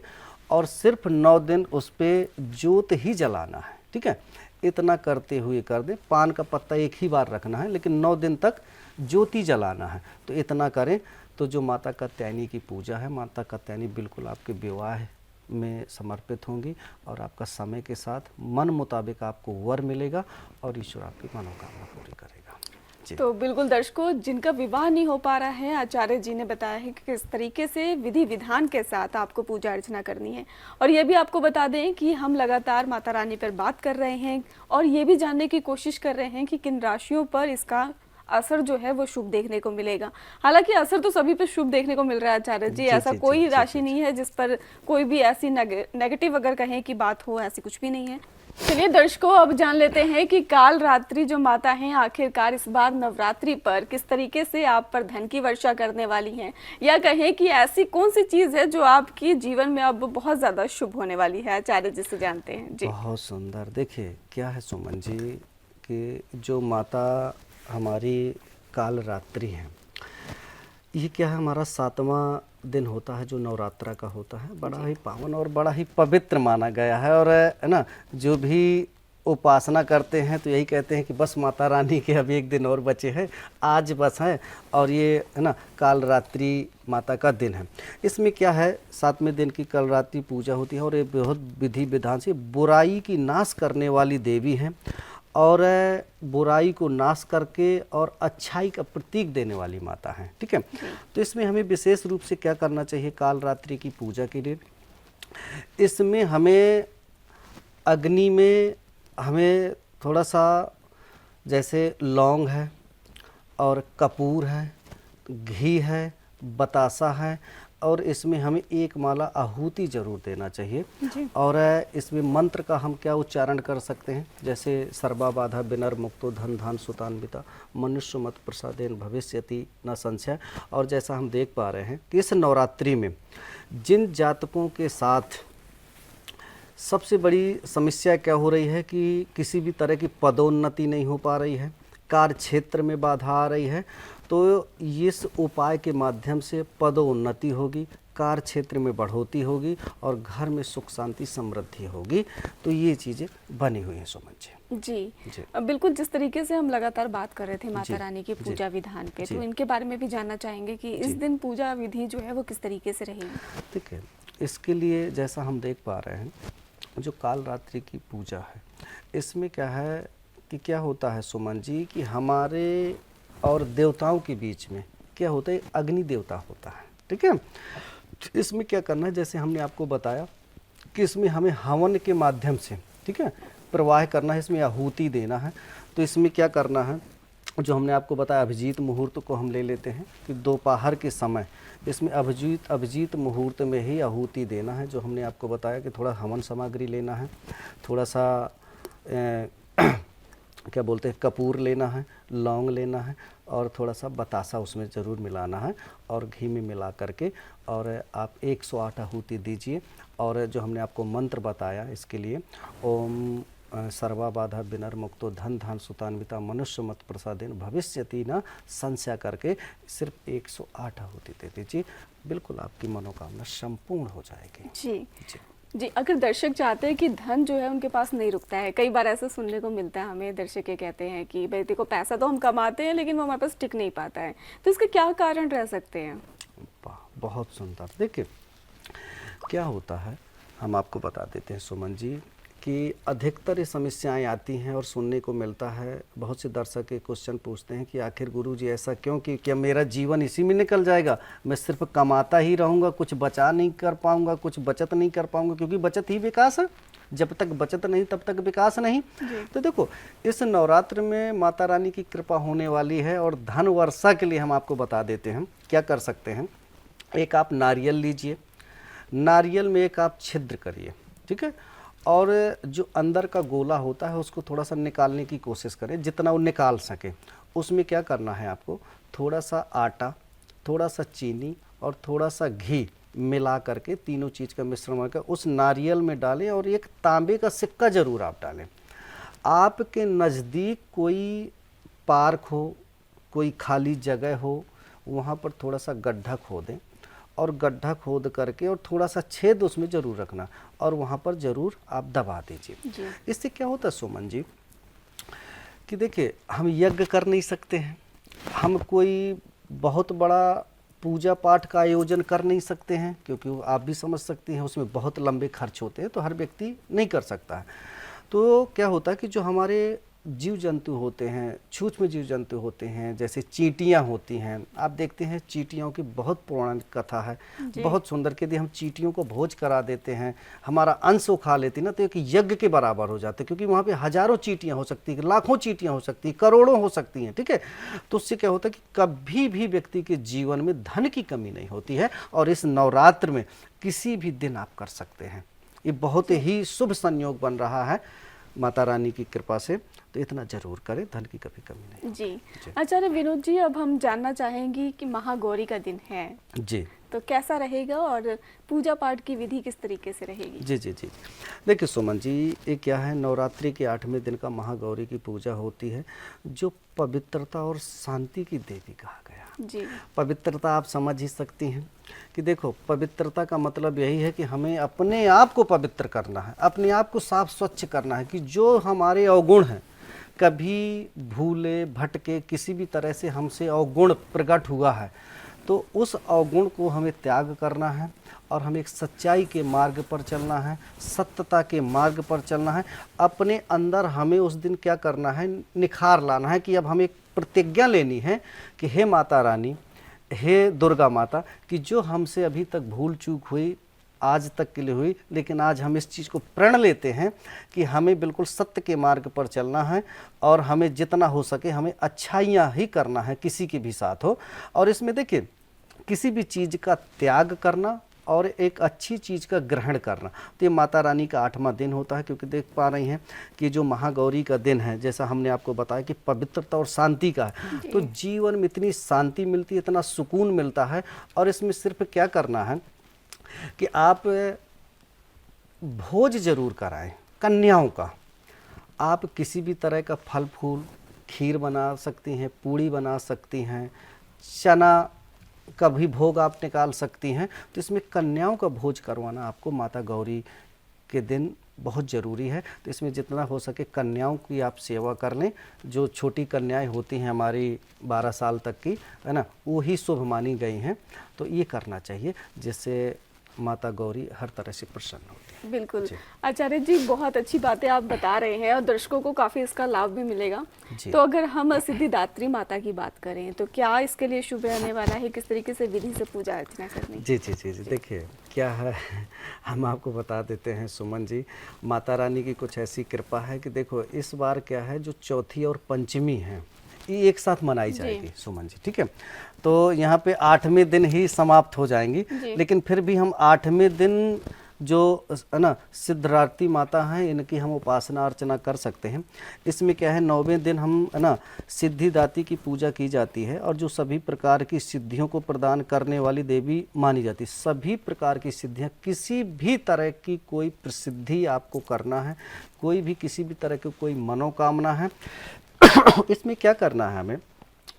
[SPEAKER 2] और सिर्फ 9 दिन उस पर जोत ही जलाना है, ठीक है। इतना करते हुए कर दें। पान का पत्ता एक ही बार रखना है, लेकिन 9 दिन तक ज्योति जलाना है। तो इतना करें तो जो माता कात्यायनी की पूजा है, माता कात्यायनी बिल्कुल आपके विवाह में समर्पित होंगी और आपका समय के साथ मन मुताबिक आपको वर मिलेगा और ईश्वर आपकी मनोकामना पूरी करेगा। जी।
[SPEAKER 1] तो बिल्कुल दर्शकों, जिनका विवाह नहीं हो पा रहा है, आचार्य जी ने बताया है कि किस तरीके से विधि विधान के साथ आपको पूजा अर्चना करनी है। और ये भी आपको बता दें कि हम लगातार माता रानी पर बात कर रहे हैं और ये भी जानने की कोशिश कर रहे हैं कि किन राशियों पर इसका असर जो है वो शुभ देखने को मिलेगा। हालांकि असर तो सभी पे शुभ देखने को मिल रहा है आचार्य जी, ऐसा कोई राशि नहीं है जिस पर कोई भी ऐसी नेगेटिव अगर कहें कि बात हो, ऐसी कुछ भी नहीं है। चलिए दर्शकों, अब जान लेते हैं कि काल रात्रि जो माता हैं आखिरकार इस बार नवरात्रि पर किस तरीके से आप पर धन की वर्षा करने वाली हैं, या कहें कि ऐसी कौन सी चीज है जो आपकी जीवन में अब बहुत ज्यादा शुभ होने वाली है। आचार्य जी से जानते हैं। जी
[SPEAKER 2] बहुत सुंदर। देखिए क्या है सुमन जी, कि जो माता हमारी काल रात्रि है, ये क्या है, हमारा 7वां दिन होता है जो नवरात्रा का होता है। बड़ा ही पावन और बड़ा ही पवित्र माना गया है। और है ना, जो भी उपासना करते हैं तो यही कहते हैं कि बस माता रानी के अब एक दिन और बचे हैं, आज बस है। और ये है ना, काल रात्रि माता का दिन है। इसमें क्या है, 7वें दिन की काल रात्रि पूजा होती है और ये बहुत विधि विधान से बुराई की नाश करने वाली देवी हैं और बुराई को नाश करके और अच्छाई का प्रतीक देने वाली माता है, ठीक है। तो इसमें हमें विशेष रूप से क्या करना चाहिए काल रात्रि की पूजा के लिए? इसमें हमें अग्नि में हमें थोड़ा सा, जैसे लौंग है और कपूर है, घी है, बतासा है, और इसमें हमें एक माला आहुति जरूर देना चाहिए। और इसमें मंत्र का हम क्या उच्चारण कर सकते हैं, जैसे सर्वा बाधा विनर मुक्तो धन धान सुतान्विता मनुष्य मत प्रसादेन भविष्यति न संशय। और जैसा हम देख पा रहे हैं कि इस नवरात्रि में जिन जातकों के साथ सबसे बड़ी समस्या क्या हो रही है कि किसी भी तरह की पदोन्नति नहीं हो पा रही है, कार्य क्षेत्र में बाधा आ रही है, तो इस उपाय के माध्यम से पदोन्नति होगी, कार्य क्षेत्र में बढ़ोतरी होगी और घर में सुख शांति समृद्धि होगी। तो ये चीज़ें बनी हुई हैं सुमन जी।
[SPEAKER 1] जी बिल्कुल, जिस तरीके से हम लगातार बात कर रहे थे माता रानी की पूजा
[SPEAKER 2] जी,
[SPEAKER 1] विधान पे, तो इनके बारे में भी जानना चाहेंगे कि इस दिन पूजा विधि जो है वो किस तरीके से रहेगी।
[SPEAKER 2] ठीक है, इसके लिए जैसा हम देख पा रहे हैं जो काल रात्रि की पूजा है, इसमें क्या है कि क्या होता है सुमन जी, कि हमारे और देवताओं के बीच में क्या होता है, अग्नि देवता होता है, ठीक है। इसमें क्या करना है, जैसे हमने आपको बताया कि इसमें हमें हवन के माध्यम से, ठीक है, प्रवाह करना है, इसमें आहुति देना है। तो इसमें क्या करना है, जो हमने आपको बताया अभिजीत मुहूर्त को हम ले लेते हैं कि दोपहर के समय इसमें अभिजीत मुहूर्त में ही आहुति देना है। जो हमने आपको बताया कि थोड़ा हवन सामग्री लेना है, थोड़ा सा क्या बोलते हैं, कपूर लेना है, लौंग लेना है और थोड़ा सा बतासा उसमें ज़रूर मिलाना है और घी में मिला करके और आप 108 आहुति दीजिए। और जो हमने आपको मंत्र बताया इसके लिए, ओम सर्वा बाधा विनर्मुक्तो धन धान सुतान्विता मनुष्य मत प्रसादेन भविष्यति न संशय करके सिर्फ 108 आहुति दे दीजिए, बिल्कुल आपकी मनोकामना संपूर्ण हो जाएगी।
[SPEAKER 1] जी जी, अगर दर्शक चाहते हैं कि धन जो है उनके पास नहीं रुकता है, कई बार ऐसा सुनने को मिलता है हमें, दर्शक ये कहते हैं कि भाई देखो पैसा तो हम कमाते हैं लेकिन वो हमारे पास टिक नहीं पाता है, तो इसका क्या कारण रह सकते हैं?
[SPEAKER 2] बहुत सुंदर। देखिए क्या होता है, हम आपको बता देते हैं सुमन जी कि अधिकतर ये समस्याएं आती हैं और सुनने को मिलता है, बहुत से दर्शक ये क्वेश्चन पूछते हैं कि आखिर गुरुजी ऐसा क्यों, कि क्या मेरा जीवन इसी में निकल जाएगा, मैं सिर्फ कमाता ही रहूँगा, कुछ बचा नहीं कर पाऊँगा, कुछ बचत नहीं कर पाऊँगा, क्योंकि बचत ही विकास है, जब तक बचत नहीं तब तक विकास नहीं। तो देखो इस नवरात्र में माता रानी की कृपा होने वाली है और धन वर्षा के लिए हम आपको बता देते हैं क्या कर सकते हैं। एक आप नारियल लीजिए, नारियल में एक आप छिद्र करिए, ठीक है, और जो अंदर का गोला होता है उसको थोड़ा सा निकालने की कोशिश करें, जितना वो निकाल सके। उसमें क्या करना है आपको, थोड़ा सा आटा, थोड़ा सा चीनी और थोड़ा सा घी मिला करके तीनों चीज़ का मिश्रण बनाकर उस नारियल में डालें और एक तांबे का सिक्का ज़रूर आप डालें। आपके नज़दीक कोई पार्क हो, कोई खाली जगह हो, वहाँ पर थोड़ा सा गड्ढा खोदें और गड्ढा खोद करके और थोड़ा सा छेद उसमें ज़रूर रखना और वहाँ पर ज़रूर आप दबा दीजिए। इससे क्या होता है सुमन जी कि देखिए हम यज्ञ कर नहीं सकते हैं, हम कोई बहुत बड़ा पूजा पाठ का आयोजन कर नहीं सकते हैं, क्योंकि आप भी समझ सकती हैं उसमें बहुत लंबे खर्च होते हैं, तो हर व्यक्ति नहीं कर सकता है। तो क्या होता है कि जो हमारे जीव जंतु होते हैं, सूक्ष्म जीव जंतु होते हैं, जैसे चींटियां होती हैं, आप देखते हैं चींटियों की बहुत पुरानी कथा है, बहुत सुंदर, कि यदि हम चींटियों को भोज करा देते हैं, हमारा अंश वो खा लेती ना, तो एक यज्ञ के बराबर हो जाते, क्योंकि वहाँ पे हजारों चींटियां हो सकती हैं, लाखों चींटियां हो सकती हैं, करोड़ों हो सकती हैं, ठीक है। तो उससे क्या होता है कि कभी भी व्यक्ति के जीवन में धन की कमी नहीं होती है और इस नवरात्र में किसी भी दिन आप कर सकते हैं। ये बहुत ही शुभ संयोग बन रहा है माता रानी की कृपा से, तो इतना जरूर करें, धन की कभी कमी नहीं।
[SPEAKER 1] जी आचार्य विनोद जी, अब हम जानना चाहेंगे कि महागौरी का दिन है
[SPEAKER 2] जी,
[SPEAKER 1] तो कैसा रहेगा और पूजा पाठ की विधि किस तरीके से रहेगी?
[SPEAKER 2] जी जी जी देखिए सुमन जी, ये क्या है, नवरात्रि के 8वें दिन का महागौरी की पूजा होती है, जो पवित्रता और शांति की देवी कहा गया।
[SPEAKER 1] जी,
[SPEAKER 2] पवित्रता आप समझ ही सकती हैं कि देखो पवित्रता का मतलब यही है कि हमें अपने आप को पवित्र करना है, अपने आप को साफ स्वच्छ करना है, कि जो हमारे अवगुण हैं, कभी भूले भटके किसी भी तरह से हमसे अवगुण प्रकट हुआ है, तो उस अवगुण को हमें त्याग करना है और हमें एक सच्चाई के मार्ग पर चलना है, सत्यता के मार्ग पर चलना है। अपने अंदर हमें उस दिन क्या करना है, निखार लाना है, कि अब हमें एक प्रतिज्ञा लेनी है कि हे माता रानी, हे दुर्गा माता, कि जो हमसे अभी तक भूल चूक हुई, आज तक के लिए हुई, लेकिन आज हम इस चीज़ को प्रण लेते हैं कि हमें बिल्कुल सत्य के मार्ग पर चलना है और हमें जितना हो सके हमें अच्छाइयाँ ही करना है, किसी के भी साथ हो। और इसमें देखिए किसी भी चीज़ का त्याग करना और एक अच्छी चीज़ का ग्रहण करना, तो ये माता रानी का 8वां दिन होता है। क्योंकि देख पा रही हैं कि जो महागौरी का दिन है, जैसा हमने आपको बताया कि पवित्रता और शांति का है, तो जीवन में इतनी शांति मिलती है, इतना सुकून मिलता है। और इसमें सिर्फ क्या करना है कि आप भोज जरूर कराएं कन्याओं का। आप किसी भी तरह का फल फूल, खीर बना सकती हैं, पूड़ी बना सकती हैं, चना का भी भोग आप निकाल सकती हैं। तो इसमें कन्याओं का भोज करवाना आपको माता गौरी के दिन बहुत ज़रूरी है। तो इसमें जितना हो सके कन्याओं की आप सेवा कर लें। जो छोटी कन्याएं होती हैं हमारी 12 साल तक की, है ना, वो ही शुभ मानी गई हैं। तो ये करना चाहिए, जिससे माता गौरी हर तरह से प्रसन्न होती है।
[SPEAKER 1] बिल्कुल आचार्य जी, बहुत अच्छी बातें आप बता रहे हैं और दर्शकों को काफ़ी इसका लाभ भी मिलेगा। तो अगर हम सिद्धिदात्री माता की बात करें तो क्या इसके लिए शुभ रहने वाला है, किस तरीके से विधि से पूजा अर्चना करनी?
[SPEAKER 2] जी जी जी जी देखिए क्या है, हम आपको बता देते हैं सुमन जी, माता रानी की कुछ ऐसी कृपा है कि देखो इस बार क्या है, जो चौथी और पंचमी है ये एक साथ मनाई जाएगी सुमन जी, ठीक है। तो यहाँ पे 8वें दिन ही समाप्त हो जाएंगी, लेकिन फिर भी हम 8वें दिन जो है ना सिद्धार्थी माता हैं, इनकी हम उपासना अर्चना कर सकते हैं। इसमें क्या है, 9वें दिन हम है ना सिद्धिदात्री की पूजा की जाती है और जो सभी प्रकार की सिद्धियों को प्रदान करने वाली देवी मानी जाती है। सभी प्रकार की सिद्धियां, किसी भी तरह की कोई प्रसिद्धि आपको करना है, कोई भी किसी भी तरह की कोई मनोकामना है इसमें क्या करना है हमें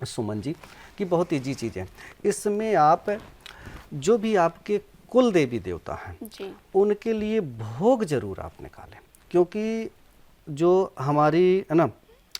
[SPEAKER 2] सुमन जी, कि बहुत ईजी चीज़ है। इसमें आप जो भी आपके कुल देवी देवता हैं
[SPEAKER 1] जी।
[SPEAKER 2] उनके लिए भोग जरूर आप निकालें, क्योंकि जो हमारी है ना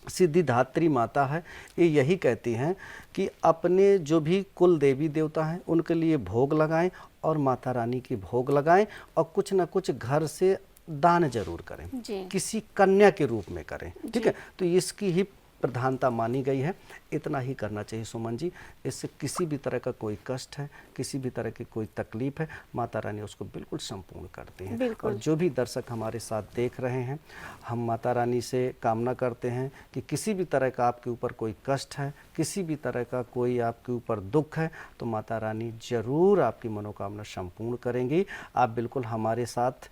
[SPEAKER 2] सिद्धिदात्री माता है, ये यही कहती हैं कि अपने जो भी कुल देवी देवता हैं उनके लिए भोग लगाएं और माता रानी की भोग लगाएं और कुछ ना कुछ घर से दान जरूर करें,
[SPEAKER 1] जी।
[SPEAKER 2] किसी कन्या के रूप में करें, ठीक
[SPEAKER 1] जी।
[SPEAKER 2] है। तो इसकी ही प्रधानता मानी गई है, इतना ही करना चाहिए सुमन जी। इससे किसी भी तरह का कोई कष्ट है, किसी भी तरह की कोई तकलीफ है, माता रानी उसको बिल्कुल संपूर्ण करती हैं।
[SPEAKER 1] बिल्कुल।
[SPEAKER 2] और जो भी दर्शक हमारे साथ देख रहे हैं, हम माता रानी से कामना करते हैं कि किसी भी तरह का आपके ऊपर कोई कष्ट है, किसी भी तरह का कोई आपके ऊपर दुख है, तो माता रानी जरूर आपकी मनोकामना संपूर्ण करेंगी। आप बिल्कुल हमारे साथ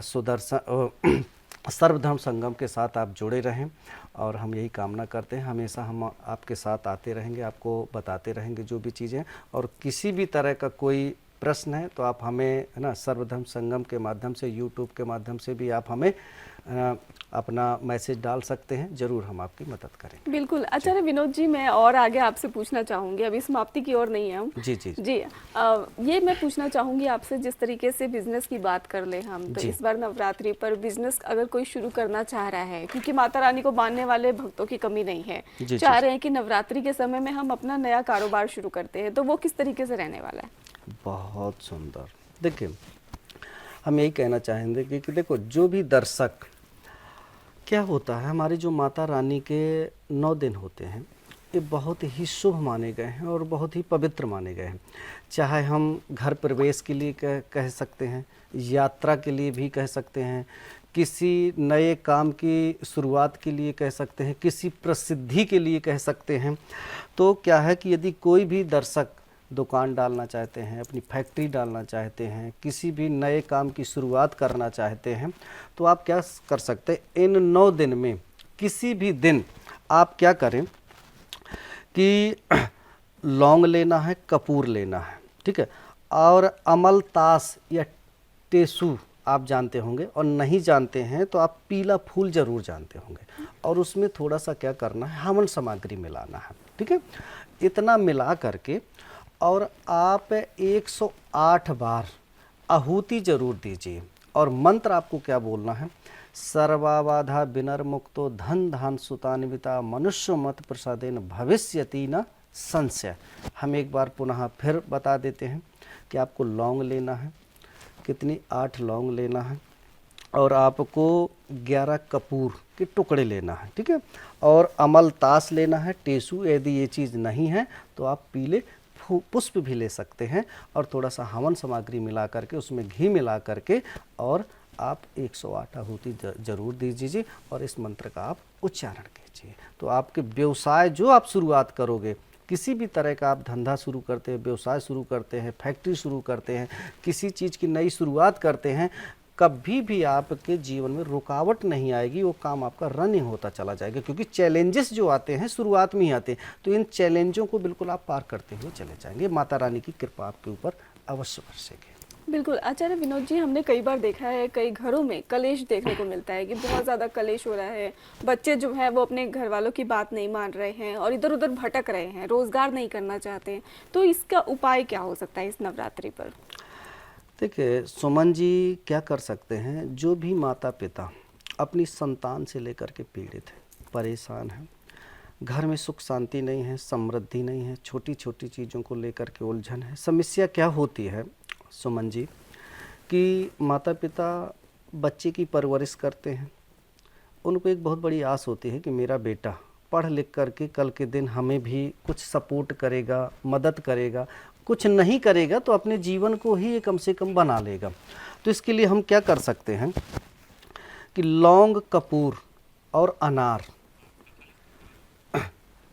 [SPEAKER 2] सुदर्शन सर्वधर्म संगम के साथ आप जुड़े रहें और हम यही कामना करते हैं। हमेशा हम आपके साथ आते रहेंगे, आपको बताते रहेंगे जो भी चीज़ें, और किसी भी तरह का कोई प्रश्न है तो आप हमें है ना सर्वधर्म संगम के माध्यम से, यूट्यूब के माध्यम से भी आप हमें अपना मैसेज डाल सकते हैं, ज़रूर हम आपकी मदद करेंगे।
[SPEAKER 1] बिल्कुल। आचार्य विनोद जी, मैं और आगे आपसे पूछना चाहूँगी, अभी समाप्ति की ओर नहीं है हम।
[SPEAKER 2] जी जी
[SPEAKER 1] जी। ये मैं पूछना चाहूँगी आपसे, जिस तरीके से बिजनेस की बात कर ले हम, तो
[SPEAKER 2] जी।
[SPEAKER 1] इस बार नवरात्रि पर बिजनेस अगर कोई शुरू करना चाह रहा है, क्योंकि माता रानी को मानने वाले भक्तों की कमी नहीं है,
[SPEAKER 2] जी,
[SPEAKER 1] चाह
[SPEAKER 2] जी।
[SPEAKER 1] रहे हैं कि नवरात्रि के समय में हम अपना नया कारोबार शुरू करते हैं, तो वो किस तरीके से रहने वाला है?
[SPEAKER 2] बहुत सुंदर। देखिए, हम यही कहना चाहेंगे कि देखो, जो भी दर्शक, क्या होता है, हमारी जो माता रानी के 9 दिन होते हैं ये बहुत ही शुभ माने गए हैं और बहुत ही पवित्र माने गए हैं। चाहे हम घर प्रवेश के लिए कह सकते हैं, यात्रा के लिए भी कह सकते हैं, किसी नए काम की शुरुआत के लिए कह सकते हैं, किसी प्रसिद्धि के लिए कह सकते हैं। तो क्या है कि यदि कोई भी दर्शक दुकान डालना चाहते हैं, अपनी फैक्ट्री डालना चाहते हैं, किसी भी नए काम की शुरुआत करना चाहते हैं, तो आप क्या कर सकते हैं, इन 9 दिन में किसी भी दिन आप क्या करें कि लौंग लेना है, कपूर लेना है, ठीक है, और अमलतास या टेसू आप जानते होंगे, और नहीं जानते हैं तो आप पीला फूल जरूर जानते होंगे, और उसमें थोड़ा सा क्या करना है, हवन सामग्री मिलाना है, ठीक है। इतना मिला करके और आप 108 बार आहुति जरूर दीजिए, और मंत्र आपको क्या बोलना है, सर्वाबाधा विनर्मुक्तो धन धान सुतान्विता मनुष्य मत प्रसादेन भविष्यति न संशय। हम एक बार पुनः फिर बता देते हैं कि आपको लौंग लेना है, कितनी 8 लौंग लेना है, और आपको 11 कपूर के टुकड़े लेना है, ठीक है, और अमलतास लेना है, टेसू, यदि ये चीज़ नहीं है तो आप पीले पुष्प भी ले सकते हैं, और थोड़ा सा हवन सामग्री मिला करके, उसमें घी मिला करके, और आप 108 आहुति जरूर दीजिए और इस मंत्र का आप उच्चारण कीजिए। तो आपके व्यवसाय जो आप शुरुआत करोगे, किसी भी तरह का आप धंधा शुरू करते हैं, व्यवसाय शुरू करते हैं, फैक्ट्री शुरू करते हैं, किसी चीज़ की नई शुरुआत करते हैं, कभी भी आपके जीवन में रुकावट नहीं आएगी, वो काम आपका रनिंग होता चला जाएगा, क्योंकि चैलेंजेस जो आते हैं शुरुआत में ही आते हैं, तो इन चैलेंजों को बिल्कुल आप पार करते हुए चले जाएंगे। माता रानी की कृपा आपके ऊपर अवश्य बरसेगी।
[SPEAKER 1] बिल्कुल। आचार्य विनोद जी, हमने कई बार देखा है, कई घरों में कलेश देखने को मिलता है कि बहुत ज़्यादा कलेश हो रहा है, बच्चे जो हैं वो अपने घर वालों की बात नहीं मान रहे हैं और इधर उधर भटक रहे हैं, रोज़गार नहीं करना चाहते हैं, तो इसका उपाय क्या हो सकता है इस नवरात्रि पर?
[SPEAKER 2] देखिए सुमन जी, क्या कर सकते हैं, जो भी माता पिता अपनी संतान से लेकर के पीड़ित है, परेशान है, घर में सुख शांति नहीं है, समृद्धि नहीं है, छोटी छोटी चीज़ों को लेकर के उलझन है। समस्या क्या होती है सुमन जी, कि माता पिता बच्चे की परवरिश करते हैं, उनको एक बहुत बड़ी आस होती है कि मेरा बेटा पढ़ लिख करके कल के दिन हमें भी कुछ सपोर्ट करेगा, मदद करेगा, कुछ नहीं करेगा तो अपने जीवन को ही ये कम से कम बना लेगा। तो इसके लिए हम क्या कर सकते हैं कि लौंग, कपूर और अनार,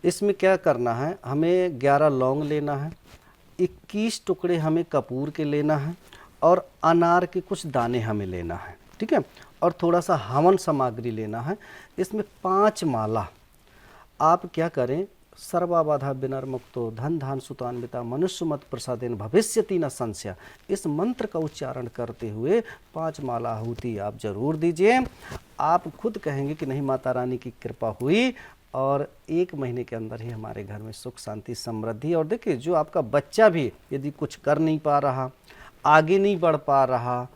[SPEAKER 2] इसमें क्या करना है, हमें 11 लौंग लेना है, 21 टुकड़े हमें कपूर के लेना है, और अनार के कुछ दाने हमें लेना है, ठीक है, और थोड़ा सा हवन सामग्री लेना है। इसमें 5 माला आप क्या करें, सर्वाबाधा विनर्मुक्तो धन धान सुतान्विता मनुष्य मत प्रसादेन भविष्यति न संशय, इस मंत्र का उच्चारण करते हुए 5 माला आहुति आप जरूर दीजिए। आप खुद कहेंगे कि नहीं माता रानी की कृपा हुई, और 1 महीने के अंदर ही हमारे घर में सुख शांति समृद्धि। और देखिए, जो आपका बच्चा भी यदि कुछ कर नहीं पा रहा, आगे नहीं बढ़ पा रहा,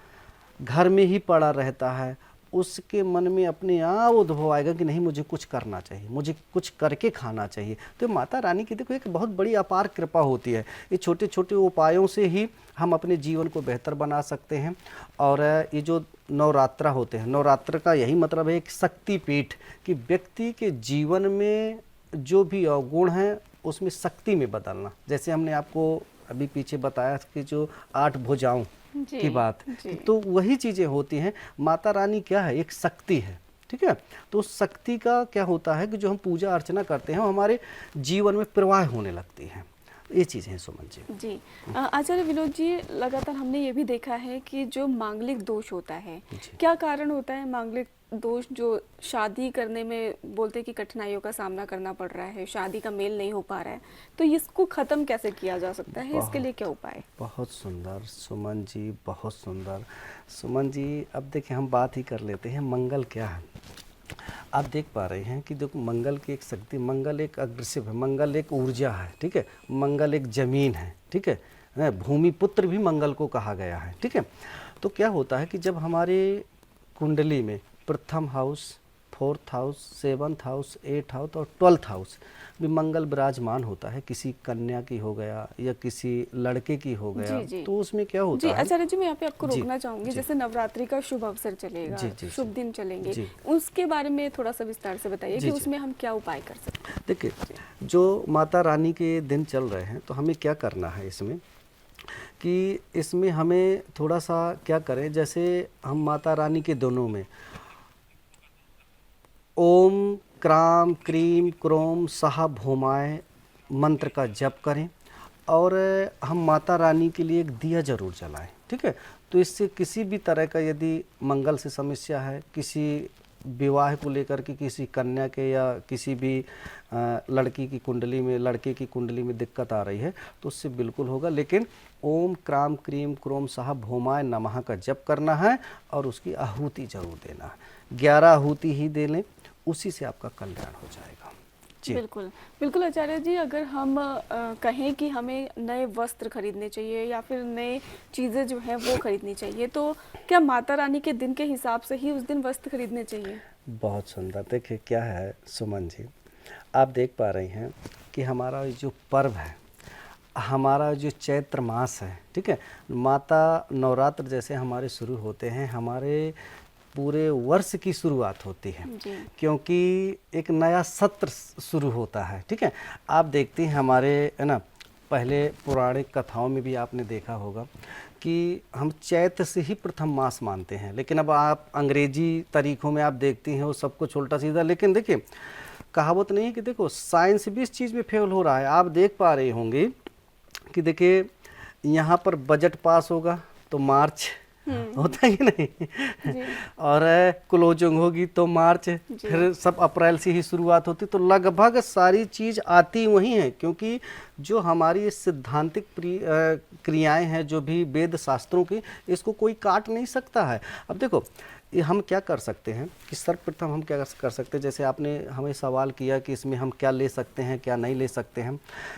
[SPEAKER 2] घर में ही पड़ा रहता है, उसके मन में अपने आप उद्भव आएगा कि नहीं मुझे कुछ करना चाहिए, मुझे कुछ करके खाना चाहिए। तो माता रानी की देखो एक बहुत बड़ी अपार कृपा होती है। ये छोटे छोटे उपायों से ही हम अपने जीवन को बेहतर बना सकते हैं। और ये जो नवरात्र होते हैं, नवरात्र का यही मतलब है एक शक्तिपीठ, कि व्यक्ति के जीवन में जो भी अवगुण है उसमें शक्ति में बदलना। जैसे हमने आपको अभी पीछे बताया कि जो 8 भुजाओं की बात, तो वही चीज़ें होती हैं। माता रानी क्या है, एक शक्ति है, ठीक है। तो उस शक्ति का क्या होता है कि जो हम पूजा अर्चना करते हैं वो हमारे जीवन में प्रवाह होने लगती है। ये चीज़ें हैं सुमन जी।
[SPEAKER 1] जी आचार्य विनोद जी, लगातार हमने ये भी देखा है कि जो मांगलिक दोष होता है, क्या कारण होता है मांगलिक दोष जो शादी करने में बोलते हैं कि कठिनाइयों का सामना करना पड़ रहा है, शादी का मेल नहीं हो पा रहा है, तो इसको खत्म कैसे किया जा सकता है, इसके लिए क्या उपाय?
[SPEAKER 2] बहुत सुंदर सुमन जी, बहुत सुंदर सुमन जी। अब देखिए, हम बात ही कर लेते हैं मंगल क्या है। आप देख पा रहे हैं कि देखो, मंगल की एक शक्ति, मंगल एक अग्रेसिव है, मंगल एक ऊर्जा है, ठीक है, मंगल एक जमीन है, ठीक है, भूमि पुत्र भी मंगल को कहा गया है, ठीक है। तो क्या होता है कि जब हमारे कुंडली में प्रथम house, 4th house, 7th house, 8th house और 12th हाउस भी मंगल विराजमान होता है, किसी कन्या की हो गया या किसी लड़के की हो गया, तो उसमें क्या होता है।
[SPEAKER 1] आचार्य जी, मैं यहाँ पे आपको रोकना चाहूंगी। जैसे नवरात्रि का शुभ अवसर चलेगा, शुभ दिन चलेंगे, उसके बारे में थोड़ा सा विस्तार से बताइए कि उसमें हम क्या उपाय कर सकते हैं।
[SPEAKER 2] देखिए, जो माता रानी के दिन चल रहे हैं, तो हमें क्या करना है इसमें, कि इसमें हमें थोड़ा सा क्या करें, जैसे हम माता रानी के दोनों में ओम क्राम क्रीम क्रोम सहा भौमाय मंत्र का जप करें, और हम माता रानी के लिए एक दिया जरूर जलाएं, ठीक है। तो इससे किसी भी तरह का यदि मंगल से समस्या है, किसी विवाह को लेकर के, किसी कन्या के या किसी भी लड़की की कुंडली में, लड़के की कुंडली में दिक्कत आ रही है, तो उससे बिल्कुल होगा। लेकिन ओम क्राम क्रीम क्रोम सहा भौमाय नमः का जप करना है और उसकी आहुति जरूर देना है। 11 आहुति ही दे लें, उसी से आपका कल्याण हो जाएगा। जी
[SPEAKER 1] बिल्कुल बिल्कुल आचार्य जी, अगर हम कहें कि हमें नए वस्त्र खरीदने चाहिए या फिर नए चीज़ें जो हैं वो खरीदनी चाहिए, तो क्या माता रानी के दिन के हिसाब से ही उस दिन वस्त्र खरीदने चाहिए?
[SPEAKER 2] बहुत सुंदर। देखिए क्या है सुमन जी, आप देख पा रही हैं कि हमारा जो पर्व है, हमारा जो चैत्र मास है, ठीक है, माता नवरात्र जैसे हमारे शुरू होते हैं, हमारे पूरे वर्ष की शुरुआत होती है, क्योंकि एक नया सत्र शुरू होता है, ठीक है। आप देखते हैं हमारे, है ना, पहले पौराणिक कथाओं में भी आपने देखा होगा कि हम चैत्र से ही प्रथम मास मानते हैं, लेकिन अब आप अंग्रेजी तरीकों में आप देखती हैं वो सब कुछ उल्टा सीधा। लेकिन देखिए, कहावत नहीं है कि देखो साइंस भी इस चीज़ में फेल हो रहा है। आप देख पा रहे होंगे कि देखिए, यहाँ पर बजट पास होगा तो मार्च होता है कि नहीं, और क्लोजिंग होगी तो मार्च, फिर सब अप्रैल से ही शुरुआत होती। तो लगभग सारी चीज़ आती वही है, क्योंकि जो हमारी सिद्धांतिक क्रियाएं हैं, जो भी वेद शास्त्रों की, इसको कोई काट नहीं सकता है। अब देखो, ये हम क्या कर सकते हैं कि सर्वप्रथम हम क्या कर सकते हैं, जैसे आपने हमें सवाल किया कि इसमें हम क्या ले सकते हैं, क्या नहीं ले सकते हैं।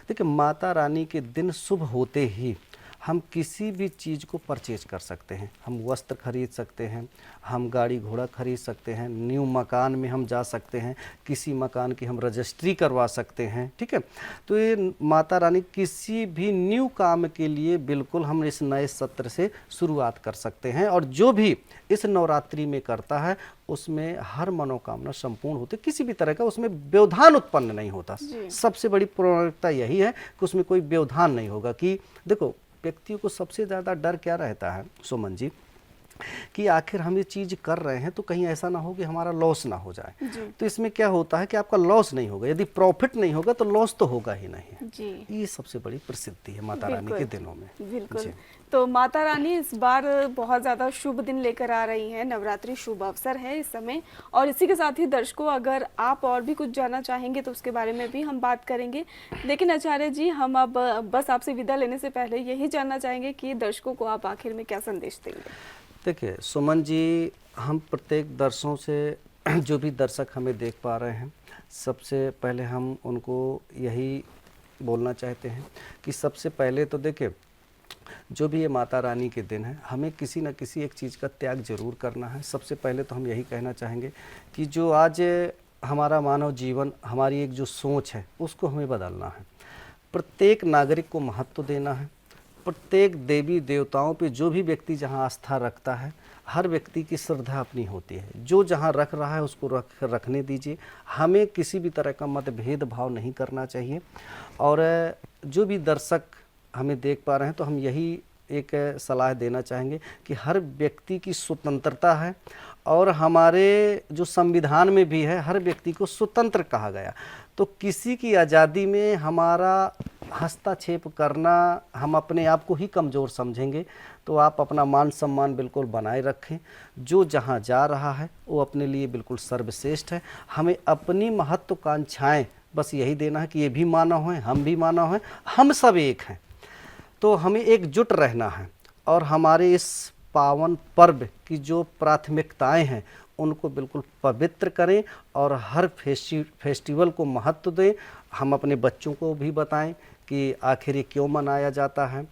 [SPEAKER 2] देखिए, माता रानी के दिन शुभ होते ही हम किसी भी चीज़ को परचेज कर सकते हैं। हम वस्त्र खरीद सकते हैं, हम गाड़ी घोड़ा खरीद सकते हैं, न्यू मकान में हम जा सकते हैं, किसी मकान की हम रजिस्ट्री करवा सकते हैं, ठीक है। तो ये माता रानी किसी भी न्यू काम के लिए बिल्कुल हम इस नए सत्र से शुरुआत कर सकते हैं, और जो भी इस नवरात्रि में करता है उसमें हर मनोकामना संपूर्ण होती है, किसी भी तरह का उसमें व्यवधान उत्पन्न नहीं होता। सबसे बड़ी प्राथमिकता यही है कि उसमें कोई व्यवधान नहीं होगा। कि देखो, व्यक्तियों को सबसे ज़्यादा डर क्या रहता है सुमन जी, कि आखिर हम ये चीज़ कर रहे हैं तो कहीं ऐसा ना हो कि हमारा लॉस ना हो जाए।
[SPEAKER 1] जी
[SPEAKER 2] तो इसमें क्या होता है कि आपका लॉस नहीं होगा, यदि प्रॉफिट नहीं होगा तो लॉस तो होगा ही नहीं।
[SPEAKER 1] जी
[SPEAKER 2] ये सबसे बड़ी प्रसिद्धि है माता रानी के
[SPEAKER 1] बिल्कुल
[SPEAKER 2] दिनों में।
[SPEAKER 1] बिल्कुल।
[SPEAKER 2] जी।
[SPEAKER 1] तो माता रानी इस बार बहुत ज़्यादा शुभ दिन लेकर आ रही हैं, नवरात्रि शुभ अवसर है इस समय। और इसी के साथ ही दर्शकों, अगर आप और भी कुछ जानना चाहेंगे तो उसके बारे में भी हम बात करेंगे। लेकिन आचार्य जी, हम अब बस आपसे विदा लेने से पहले यही जानना चाहेंगे कि दर्शकों को आप आखिर में क्या संदेश देंगे।
[SPEAKER 2] देखिए सुमन जी, हम प्रत्येक दर्शकों से जो भी दर्शक हमें देख पा रहे हैं, सबसे पहले हम उनको यही बोलना चाहते हैं कि सबसे पहले तो देखिए, जो भी ये माता रानी के दिन है, हमें किसी न किसी एक चीज़ का त्याग जरूर करना है। सबसे पहले तो हम यही कहना चाहेंगे कि जो आज हमारा मानव जीवन, हमारी एक जो सोच है, उसको हमें बदलना है। प्रत्येक नागरिक को महत्व देना है। प्रत्येक देवी देवताओं पे जो भी व्यक्ति जहाँ आस्था रखता है, हर व्यक्ति की श्रद्धा अपनी होती है। जो जहाँ रख रहा है उसको रखने दीजिए। हमें किसी भी तरह का मतभेद भाव नहीं करना चाहिए। और जो भी दर्शक हमें देख पा रहे हैं, तो हम यही एक सलाह देना चाहेंगे कि हर व्यक्ति की स्वतंत्रता है, और हमारे जो संविधान में भी है, हर व्यक्ति को स्वतंत्र कहा गया। तो किसी की आज़ादी में हमारा हस्तक्षेप करना, हम अपने आप को ही कमज़ोर समझेंगे। तो आप अपना मान सम्मान बिल्कुल बनाए रखें। जो जहाँ जा रहा है वो अपने लिए बिल्कुल सर्वश्रेष्ठ है। हमें अपनी महत्वाकांक्षाएं बस यही देना है कि ये भी मानव हैं, हम भी मानव हैं, हम सब एक हैं। तो हमें एकजुट रहना है, और हमारे इस पावन पर्व की जो प्राथमिकताएं हैं उनको बिल्कुल पवित्र करें, और हर फेस्टिवल को महत्व दें। हम अपने बच्चों को भी बताएं कि आखिर ये क्यों मनाया जाता है,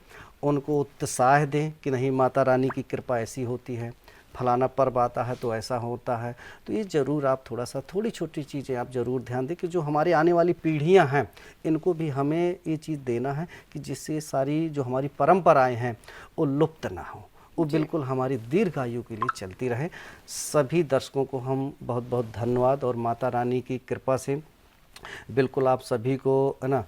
[SPEAKER 2] उनको उत्साह दें कि नहीं, माता रानी की कृपा ऐसी होती है, फलाना पर्व आता है तो ऐसा होता है। तो ये ज़रूर आप थोड़ी छोटी चीज़ें आप ज़रूर ध्यान दें कि जो हमारी आने वाली पीढ़ियां हैं, इनको भी हमें ये चीज़ देना है कि जिससे सारी जो हमारी परंपराएं हैं वो लुप्त ना हो, वो बिल्कुल हमारी दीर्घायु के लिए चलती रहे। सभी दर्शकों को हम बहुत बहुत धन्यवाद, और माता रानी की कृपा से बिल्कुल आप सभी को है ना,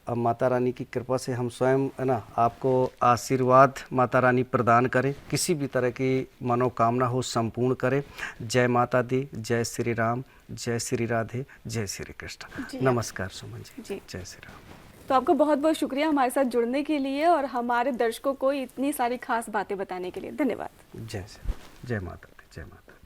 [SPEAKER 2] अब माता रानी की कृपा से हम स्वयं है ना आपको आशीर्वाद माता रानी प्रदान करें, किसी भी तरह की मनोकामना हो संपूर्ण करें। जय माता दी, जय श्री राम, जय श्री राधे, जय श्री कृष्ण। नमस्कार सुमन जी। जय श्री राम।
[SPEAKER 1] तो आपका बहुत बहुत शुक्रिया हमारे साथ जुड़ने के लिए और हमारे दर्शकों को इतनी सारी खास बातें बताने के लिए। धन्यवाद।
[SPEAKER 2] जय माता दी, जय माता।